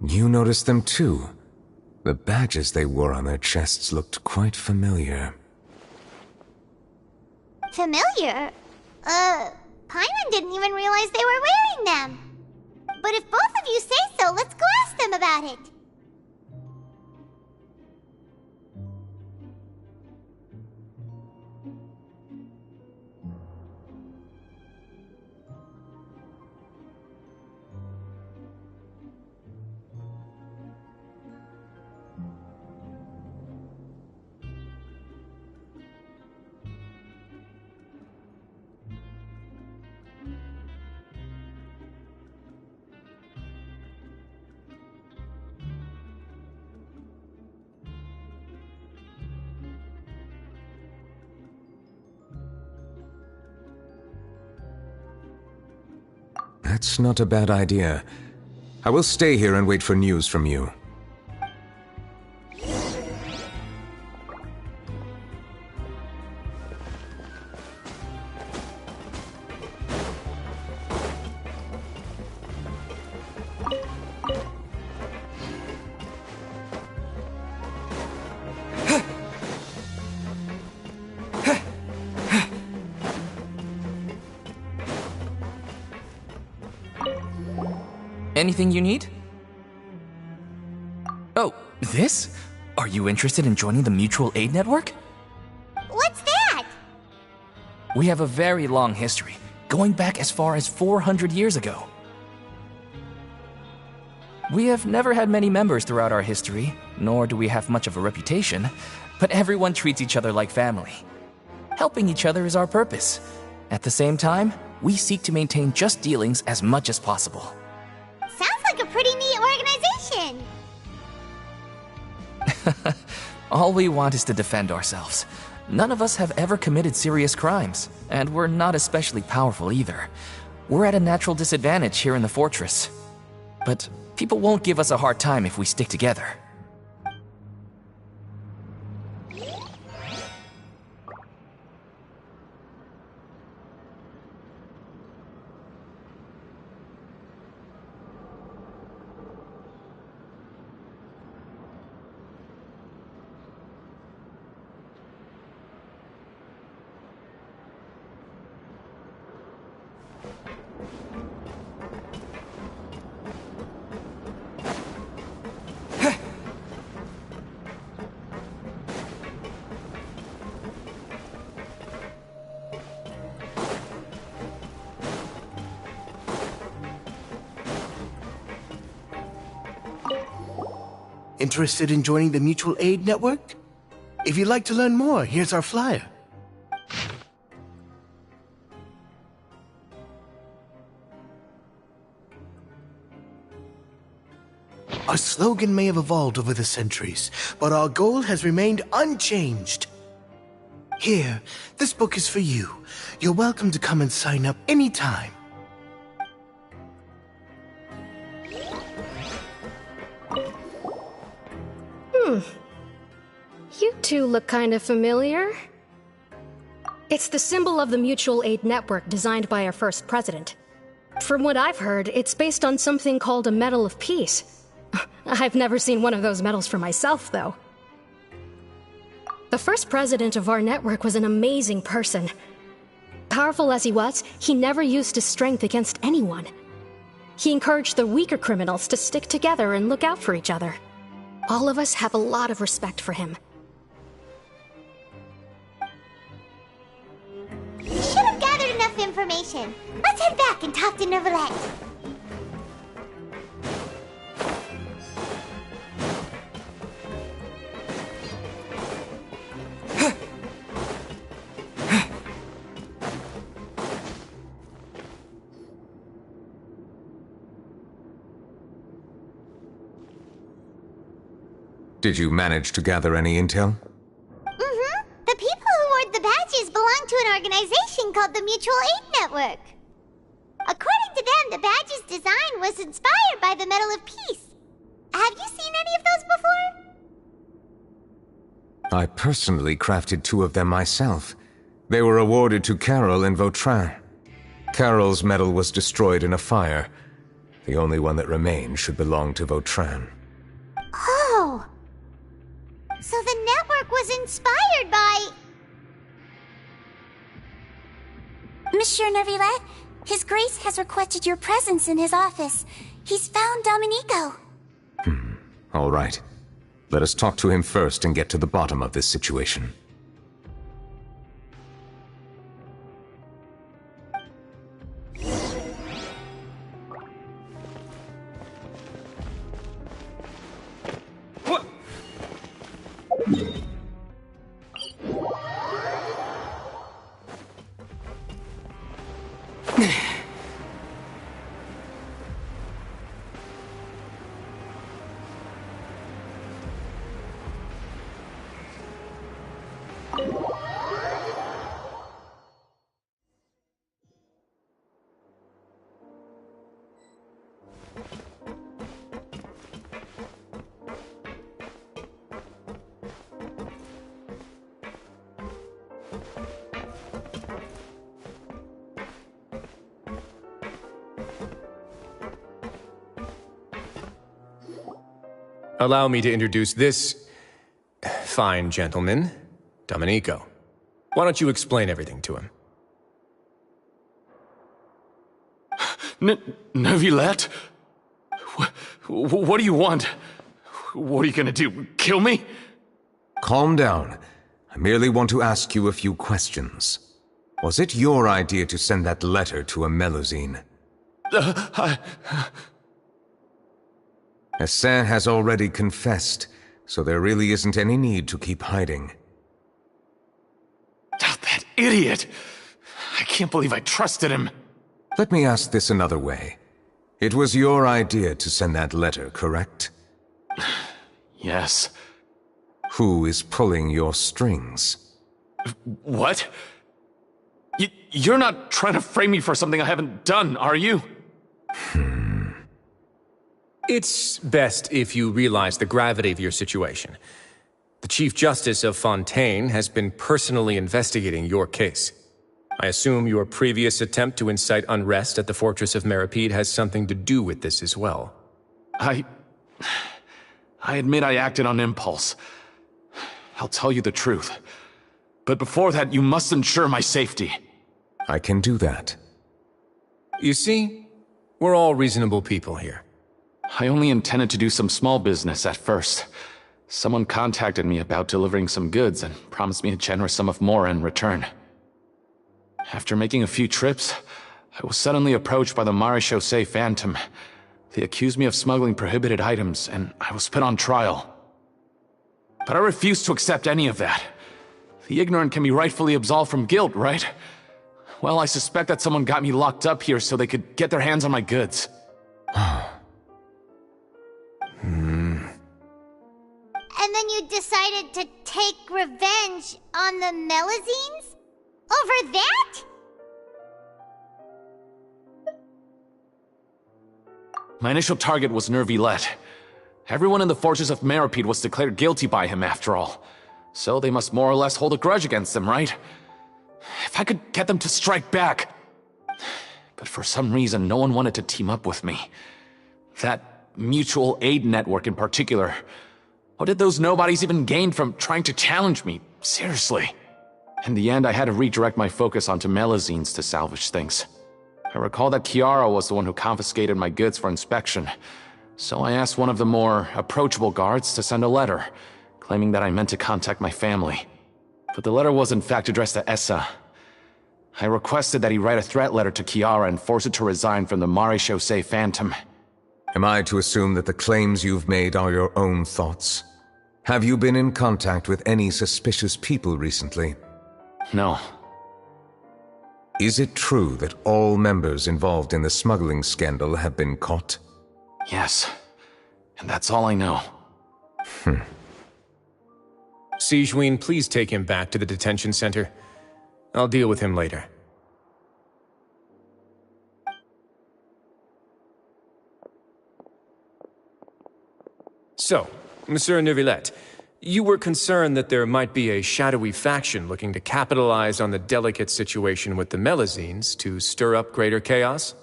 [SPEAKER 4] You noticed them too. The badges they wore on their chests looked quite familiar.
[SPEAKER 8] Familiar? Paimon didn't even realize they were wearing them. But if both of you say so, let's go ask them about it.
[SPEAKER 4] That's not a bad idea. I will stay here and wait for news from you.
[SPEAKER 5] Anything you need? Oh, this? Are you interested in joining the Mutual Aid Network?
[SPEAKER 8] What's that?
[SPEAKER 5] We have a very long history, going back as far as 400 years ago. We have never had many members throughout our history, nor do we have much of a reputation, but everyone treats each other like family. Helping each other is our purpose. At the same time, we seek to maintain just dealings as much as possible.
[SPEAKER 8] Sounds like a pretty neat organization.
[SPEAKER 5] All we want is to defend ourselves. None of us have ever committed serious crimes, and we're not especially powerful either. We're at a natural disadvantage here in the fortress. But people won't give us a hard time if we stick together.
[SPEAKER 9] Interested in joining the Mutual Aid Network? If you'd like to learn more, here's our flyer. Our slogan may have evolved over the centuries, but our goal has remained unchanged. Here, this book is for you. You're welcome to come and sign up anytime.
[SPEAKER 7] You two look kind of familiar. It's the symbol of the Mutual Aid Network designed by our first president. From what I've heard, it's based on something called a Medal of Peace. I've never seen one of those medals for myself, though. The first president of our network was an amazing person. Powerful as he was, he never used his strength against anyone. He encouraged the weaker criminals to stick together and look out for each other. All of us have a lot of respect for him.
[SPEAKER 8] We should have gathered enough information. Let's head back and talk to nevuillete.
[SPEAKER 4] Did you manage to gather any intel?
[SPEAKER 8] Mm-hmm. The people who wore the badges belong to an organization called the Mutual Aid Network. According to them, the badge's design was inspired by the Medal of Peace. Have you seen any of those before?
[SPEAKER 4] I personally crafted 2 of them myself. They were awarded to Carol and Vautrin. Carol's medal was destroyed in a fire. The only one that remained should belong to Vautrin.
[SPEAKER 8] Oh! So the network was inspired by...
[SPEAKER 1] Monsieur nevuillete, His Grace has requested your presence in his office. He's found Domenico.
[SPEAKER 4] All right. Let us talk to him first and get to the bottom of this situation.
[SPEAKER 23] Allow me to introduce this fine gentleman, Domenico. Why don't you explain everything to him?
[SPEAKER 22] Nevuillete? What do you want? What are you gonna do? Kill me?
[SPEAKER 4] Calm down. I merely want to ask you a few questions. Was it your idea to send that letter to a Melusine? Hassan has already confessed, so there really isn't any need to keep hiding.
[SPEAKER 22] That idiot! I can't believe I trusted him.
[SPEAKER 4] Let me ask this another way. It was your idea to send that letter, correct?
[SPEAKER 22] Yes.
[SPEAKER 4] Who is pulling your strings?
[SPEAKER 22] What? You're not trying to frame me for something I haven't done, are you?
[SPEAKER 23] It's best if you realize the gravity of your situation. The Chief Justice of Fontaine has been personally investigating your case. I assume your previous attempt to incite unrest at the Fortress of Meripede has something to do with this as well.
[SPEAKER 22] I admit I acted on impulse. I'll tell you the truth. But before that, you must ensure my safety.
[SPEAKER 4] I can do that.
[SPEAKER 23] You see, we're all reasonable people here.
[SPEAKER 22] I only intended to do some small business at first. Someone contacted me about delivering some goods and promised me a generous sum of more in return. After making a few trips, I was suddenly approached by the Marechaussee Phantom. They accused me of smuggling prohibited items, and I was put on trial. But I refused to accept any of that. The ignorant can be rightfully absolved from guilt, right? Well, I suspect that someone got me locked up here so they could get their hands on my goods.
[SPEAKER 8] And then you decided to take revenge on the Melusines? Over that?
[SPEAKER 22] My initial target was nevuillete. Everyone in the Fortress of Meripede was declared guilty by him after all. So they must more or less hold a grudge against them, right? If I could get them to strike back. But for some reason, no one wanted to team up with me. That mutual aid network in particular. What did those nobodies even gain from trying to challenge me? Seriously. In the end, I had to redirect my focus onto Melazines to salvage things. I recall that Kiara was the one who confiscated my goods for inspection, so I asked one of the more approachable guards to send a letter, claiming that I meant to contact my family. But the letter was in fact addressed to Essa. I requested that he write a threat letter to Kiara and force her to resign from the Marechaussee Phantom.
[SPEAKER 4] Am I to assume that the claims you've made are your own thoughts? Have you been in contact with any suspicious people recently?
[SPEAKER 22] No.
[SPEAKER 4] Is it true that all members involved in the smuggling scandal have been caught?
[SPEAKER 22] Yes. And that's all I know.
[SPEAKER 23] Sigewinne, please take him back to the detention center. I'll deal with him later. So, Monsieur Neuvillette, you were concerned that there might be a shadowy faction looking to capitalize on the delicate situation with the Melazines to stir up greater chaos?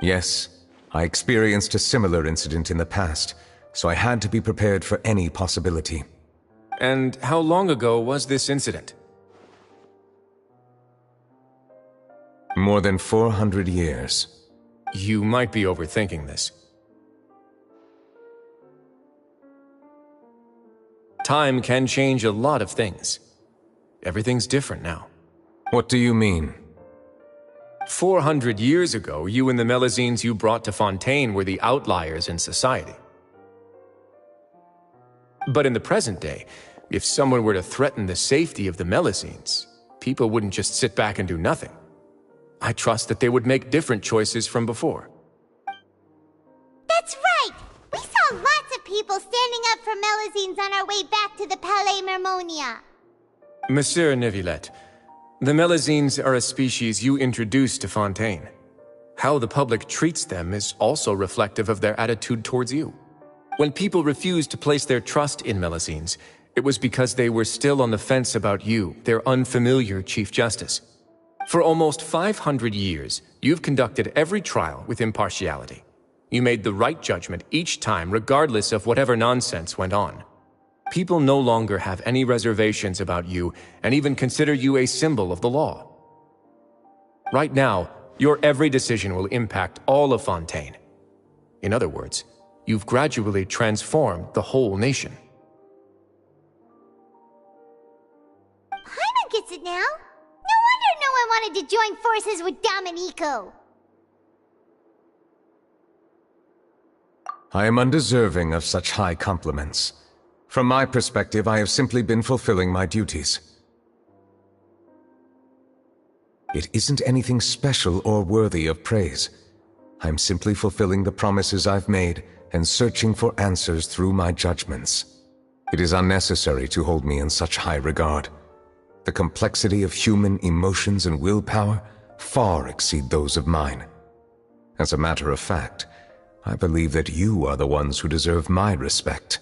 [SPEAKER 4] Yes. I experienced a similar incident in the past, so I had to be prepared for any possibility.
[SPEAKER 23] And how long ago was this incident?
[SPEAKER 4] More than 400 years.
[SPEAKER 23] You might be overthinking this. Time can change a lot of things. Everything's different now.
[SPEAKER 4] What do you mean?
[SPEAKER 23] 400 years ago, you and the Melazines you brought to Fontaine were the outliers in society. But in the present day, if someone were to threaten the safety of the Melazines, people wouldn't just sit back and do nothing. I trust that they would make different choices from before.
[SPEAKER 8] That's right! We saw lots of people standing up for Melazines on our way back to the Palais Mermonia.
[SPEAKER 23] Monsieur Neuvillette, the Melazines are a species you introduced to Fontaine. How the public treats them is also reflective of their attitude towards you. When people refused to place their trust in Melazines, it was because they were still on the fence about you, their unfamiliar Chief Justice. For almost 500 years, you've conducted every trial with impartiality. You made the right judgment each time, regardless of whatever nonsense went on. People no longer have any reservations about you and even consider you a symbol of the law. Right now, your every decision will impact all of Fontaine. In other words, you've gradually transformed the whole nation.
[SPEAKER 8] Paimon gets it now. No wonder no one wanted to join forces with Domenico.
[SPEAKER 4] I am undeserving of such high compliments. From my perspective, I have simply been fulfilling my duties. It isn't anything special or worthy of praise. I'm simply fulfilling the promises I've made and searching for answers through my judgments. It is unnecessary to hold me in such high regard. The complexity of human emotions and willpower far exceed those of mine. As a matter of fact, I believe that you are the ones who deserve my respect.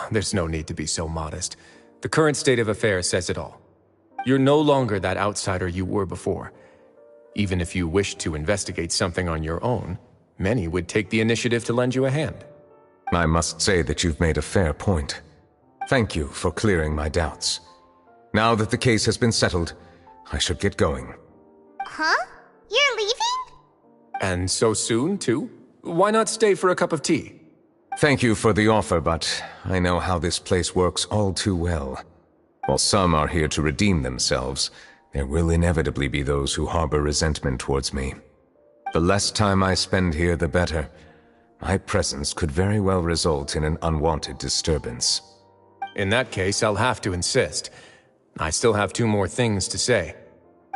[SPEAKER 23] There's no need to be so modest. The current state of affairs says it all. You're no longer that outsider you were before. Even if you wished to investigate something on your own, many would take the initiative to lend you a hand.
[SPEAKER 4] I must say that you've made a fair point. Thank you for clearing my doubts. Now that the case has been settled, I should get going.
[SPEAKER 8] Huh? You're leaving?
[SPEAKER 23] And so soon, too? Why not stay for a cup of tea?
[SPEAKER 4] Thank you for the offer, but I know how this place works all too well. While some are here to redeem themselves, there will inevitably be those who harbor resentment towards me. The less time I spend here, the better. My presence could very well result in an unwanted disturbance.
[SPEAKER 23] In that case, I'll have to insist. I still have 2 more things to say.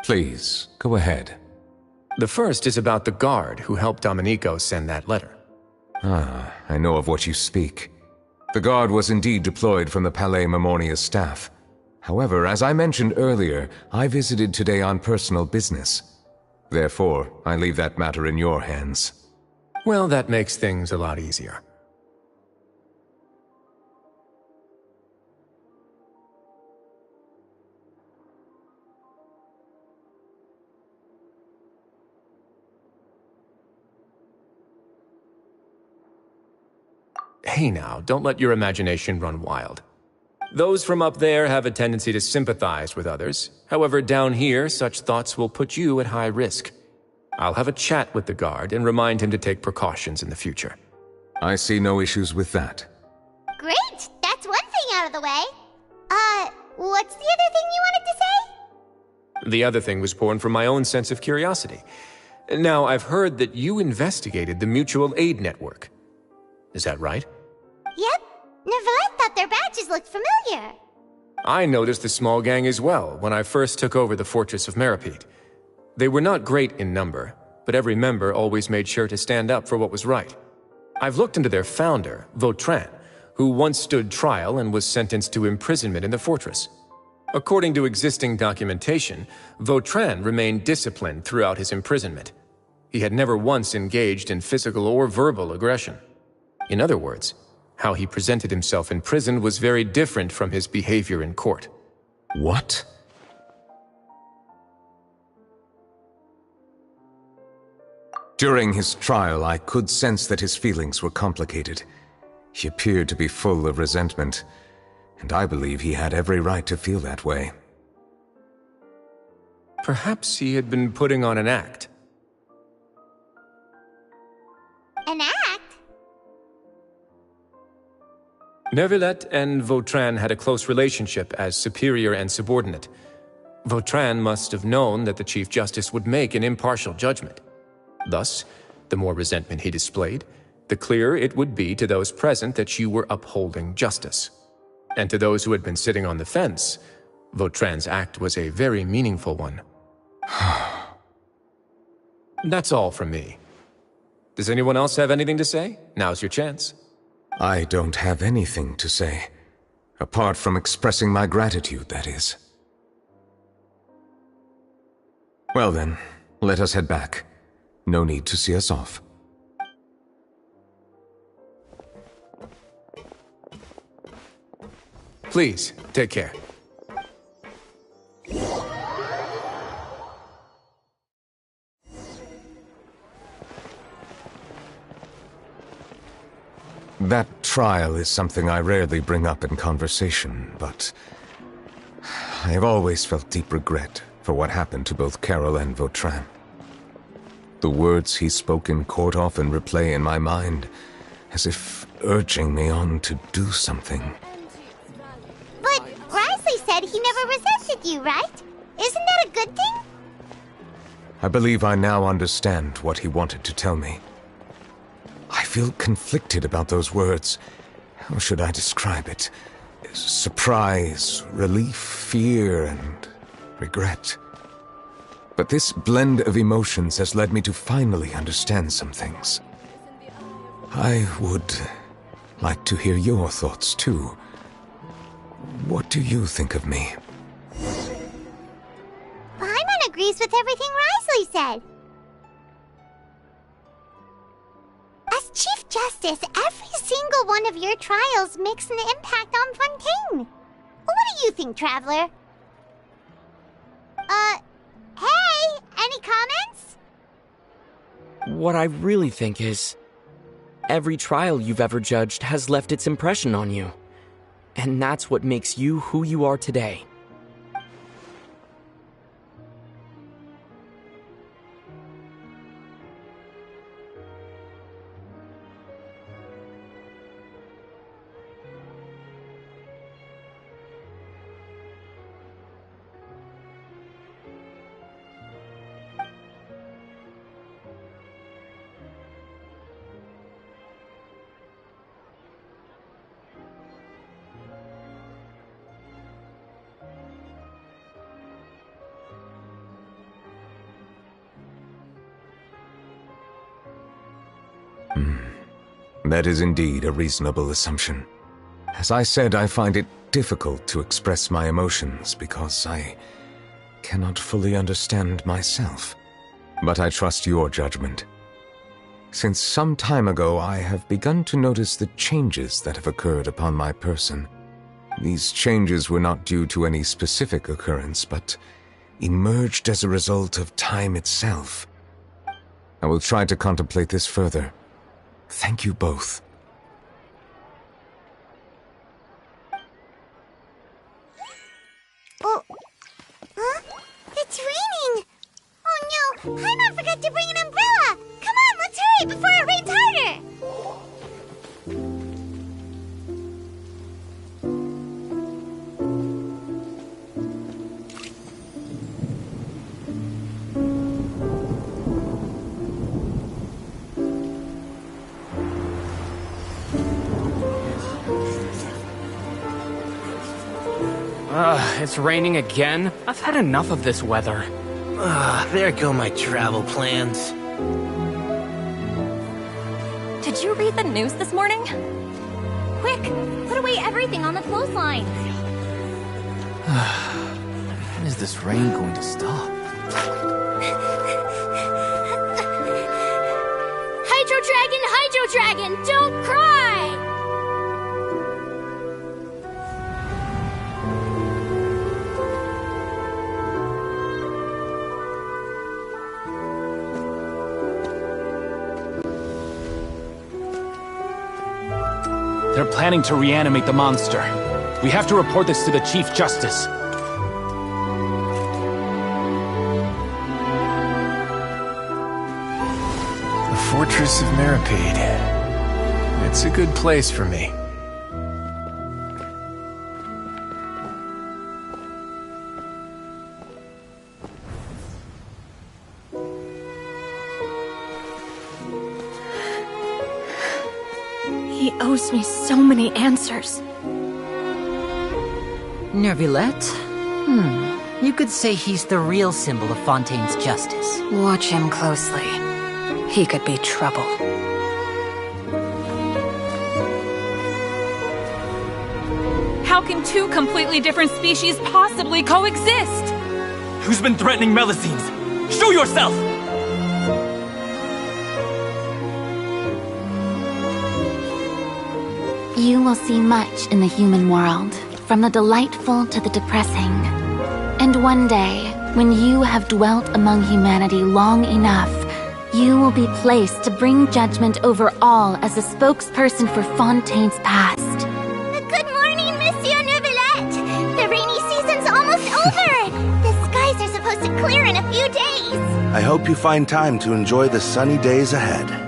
[SPEAKER 4] Please, go ahead.
[SPEAKER 23] The first is about the guard who helped Domenico send that letter.
[SPEAKER 4] Ah, I know of what you speak. The guard was indeed deployed from the Palais Mermonia's staff. However, as I mentioned earlier, I visited today on personal business. Therefore, I leave that matter in your hands.
[SPEAKER 23] Well, that makes things a lot easier. Hey now, don't let your imagination run wild. Those from up there have a tendency to sympathize with others. However, down here, such thoughts will put you at high risk. I'll have a chat with the guard and remind him to take precautions in the future.
[SPEAKER 4] I see no issues with that.
[SPEAKER 8] Great! That's one thing out of the way. What's the other thing you wanted to say?
[SPEAKER 23] The other thing was born from my own sense of curiosity. Now, I've heard that you investigated the mutual aid network. Is that right?
[SPEAKER 8] Yep. Nevuillete thought their badges looked familiar.
[SPEAKER 23] I noticed the small gang as well when I first took over the Fortress of Meripede. They were not great in number, but every member always made sure to stand up for what was right. I've looked into their founder, Vautrin, who once stood trial and was sentenced to imprisonment in the fortress. According to existing documentation, Vautrin remained disciplined throughout his imprisonment. He had never once engaged in physical or verbal aggression. In other words, how he presented himself in prison was very different from his behavior in court.
[SPEAKER 4] What? During his trial, I could sense that his feelings were complicated. He appeared to be full of resentment, and I believe he had every right to feel that way.
[SPEAKER 23] Perhaps he had been putting on an act.
[SPEAKER 8] An act?
[SPEAKER 23] Nevuillete and Vautrin had a close relationship as superior and subordinate. Vautrin must have known that the Chief Justice would make an impartial judgment. Thus, the more resentment he displayed, the clearer it would be to those present that you were upholding justice. And to those who had been sitting on the fence, Vautrin's act was a very meaningful one. That's all from me. Does anyone else have anything to say? Now's your chance.
[SPEAKER 4] I don't have anything to say. Apart from expressing my gratitude, that is. Well then, let us head back. No need to see us off.
[SPEAKER 23] Please, take care.
[SPEAKER 4] That trial is something I rarely bring up in conversation, but I have always felt deep regret for what happened to both Carol and Vautrin. The words he spoke in court often replay in my mind, as if urging me on to do something.
[SPEAKER 8] But Grisley said he never resented you, right? Isn't that a good thing?
[SPEAKER 4] I believe I now understand what he wanted to tell me. I feel conflicted about those words. How should I describe it? Surprise, relief, fear, and regret. But this blend of emotions has led me to finally understand some things. I would like to hear your thoughts, too. What do you think of me?
[SPEAKER 8] Paimon agrees with everything Grisley said. As Chief Justice, every single one of your trials makes an impact on Fontaine. What do you think, Traveler? Hey, any comments?
[SPEAKER 10] What I really think is, every trial you've ever judged has left its impression on you. And that's what makes you who you are today.
[SPEAKER 4] That is indeed a reasonable assumption. As I said, I find it difficult to express my emotions because I cannot fully understand myself. But I trust your judgment. Since some time ago, I have begun to notice the changes that have occurred upon my person. These changes were not due to any specific occurrence, but emerged as a result of time itself. I will try to contemplate this further. Thank you both.
[SPEAKER 8] to bring an umbrella! Come on, let's hurry before it rains harder!
[SPEAKER 10] It's raining again? I've had enough of this weather.
[SPEAKER 9] There go my travel plans.
[SPEAKER 12] Did you read the news this morning? Quick, put away everything on the clothesline.
[SPEAKER 14] When is this rain going to stop?
[SPEAKER 1] Hydro Dragon, don't cry!
[SPEAKER 22] They're planning to reanimate the monster. We have to report this to the Chief Justice.
[SPEAKER 23] The Fortress of Meripede. It's a good place for me.
[SPEAKER 12] He owes me so many answers.
[SPEAKER 18] Nevuillete? You could say he's the real symbol of Fontaine's justice.
[SPEAKER 12] Watch him closely. He could be trouble.
[SPEAKER 11] How can two completely different species possibly coexist?
[SPEAKER 21] Who's been threatening Melusines? Show yourself!
[SPEAKER 13] You will see much in the human world, from the delightful to the depressing. And one day, when you have dwelt among humanity long enough, you will be placed to bring judgment over all as a spokesperson for Fontaine's past.
[SPEAKER 8] Good morning, Monsieur Neuvillette! The rainy season's almost over! The skies are supposed to clear in a few days!
[SPEAKER 15] I hope you find time to enjoy the sunny days ahead.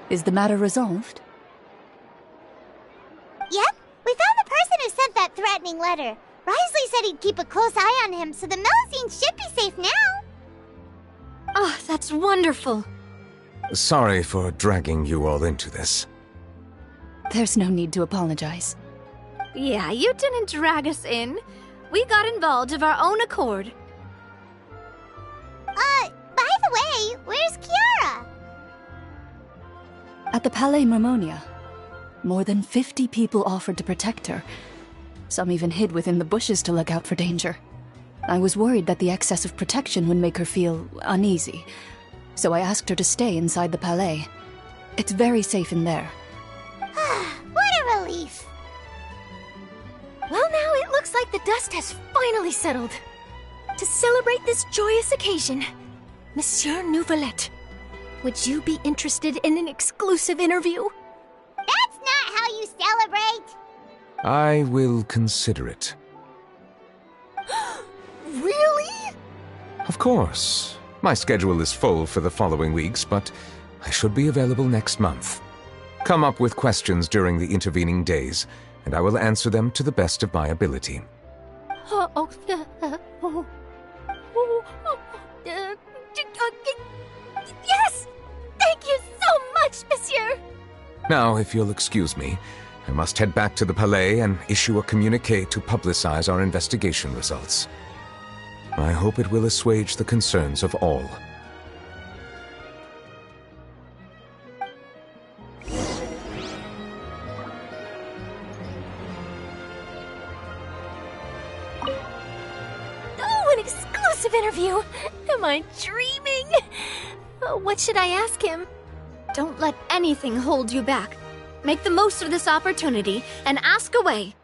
[SPEAKER 24] Is the matter resolved?
[SPEAKER 8] Yep, we found the person who sent that threatening letter. Risley said he'd keep a close eye on him, so the Melusines should be safe now.
[SPEAKER 12] Oh, that's wonderful.
[SPEAKER 4] Sorry for dragging you all into this.
[SPEAKER 24] There's no need to apologize.
[SPEAKER 12] Yeah, you didn't drag us in. We got involved of our own accord.
[SPEAKER 8] By the way, where's Kiara?
[SPEAKER 24] At the Palais Mermonia, more than 50 people offered to protect her. Some even hid within the bushes to look out for danger. I was worried that the excess of protection would make her feel uneasy, so I asked her to stay inside the Palais. It's very safe in there.
[SPEAKER 8] What a relief!
[SPEAKER 1] Well, now it looks like the dust has finally settled. To celebrate this joyous occasion, Monsieur Neuvillette, would you be interested in an exclusive interview?
[SPEAKER 8] That's not how you celebrate!
[SPEAKER 4] I will consider it.
[SPEAKER 1] Really?
[SPEAKER 4] Of course. My schedule is full for the following weeks, but I should be available next month. Come up with questions during the intervening days, and I will answer them to the best of my ability.
[SPEAKER 1] Yes! Thank you so much, Monsieur!
[SPEAKER 4] Now, if you'll excuse me, I must head back to the Palais and issue a communiqué to publicize our investigation results. I hope it will assuage the concerns of all.
[SPEAKER 3] of you. Am I dreaming? What should I ask him? Don't let anything hold you back. Make the most of this opportunity and ask away.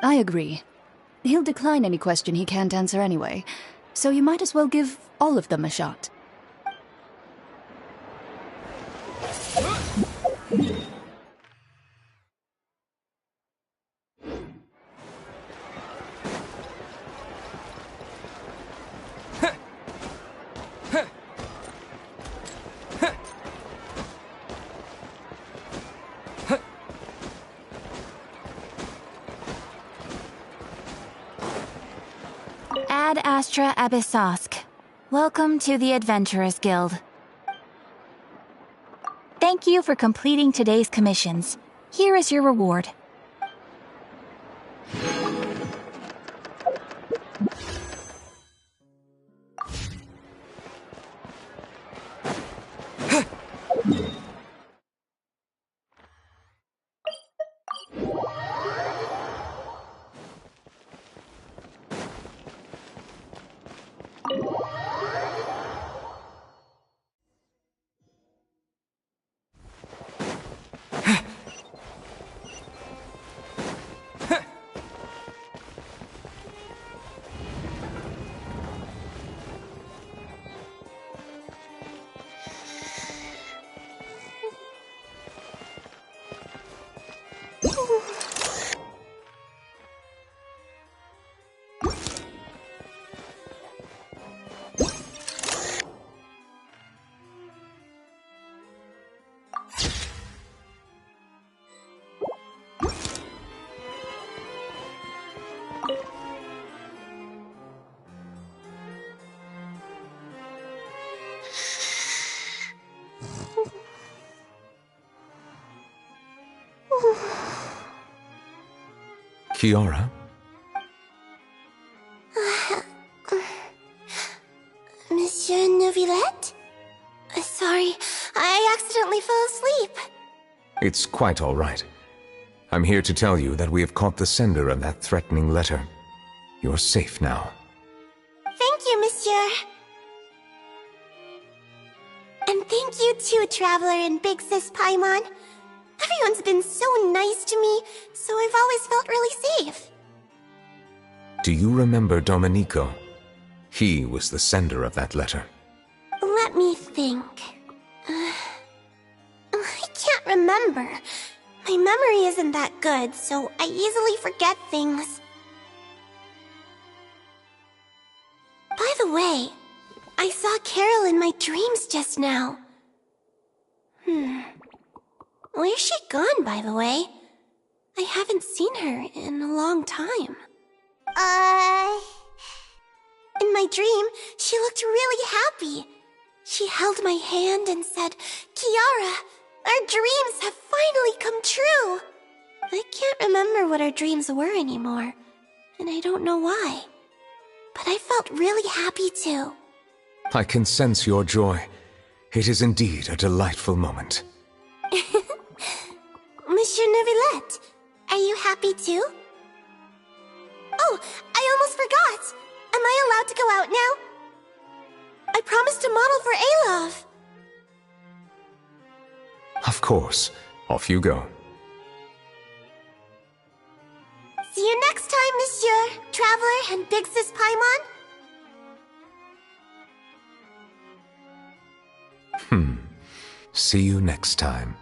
[SPEAKER 24] I agree. He'll decline any question he can't answer anyway, so you might as well give all of them a shot.
[SPEAKER 13] Ad Astra Abyssosk. Welcome to the Adventurers Guild. Thank you for completing today's commissions. Here is your reward.
[SPEAKER 4] Kiara?
[SPEAKER 1] Monsieur Neuvillette? Sorry, I accidentally fell asleep.
[SPEAKER 4] It's quite all right. I'm here to tell you that we have caught the sender of that threatening letter. You're safe now.
[SPEAKER 1] Thank you, monsieur. And thank you too, Traveler and Big Sis Paimon. Everyone's been so nice to me, so I've always felt really safe.
[SPEAKER 4] Do you remember Domenico? He was the sender of that letter.
[SPEAKER 1] Let me think. I can't remember. My memory isn't that good, so I easily forget things. By the way, I saw Carol in my dreams just now. Where's she gone, by the way? I haven't seen her in a long time. In my dream, she looked really happy. She held my hand and said, "Kiara, our dreams have finally come true." I can't remember what our dreams were anymore, and I don't know why. But I felt really happy too.
[SPEAKER 4] I can sense your joy. It is indeed a delightful moment.
[SPEAKER 1] Monsieur Neuvillette, are you happy too? Oh, I almost forgot! Am I allowed to go out now? I promised to model for Alov.
[SPEAKER 4] Of course. Off you go.
[SPEAKER 1] See you next time, Monsieur, Traveler, and Big Sis Paimon.
[SPEAKER 4] See you next time.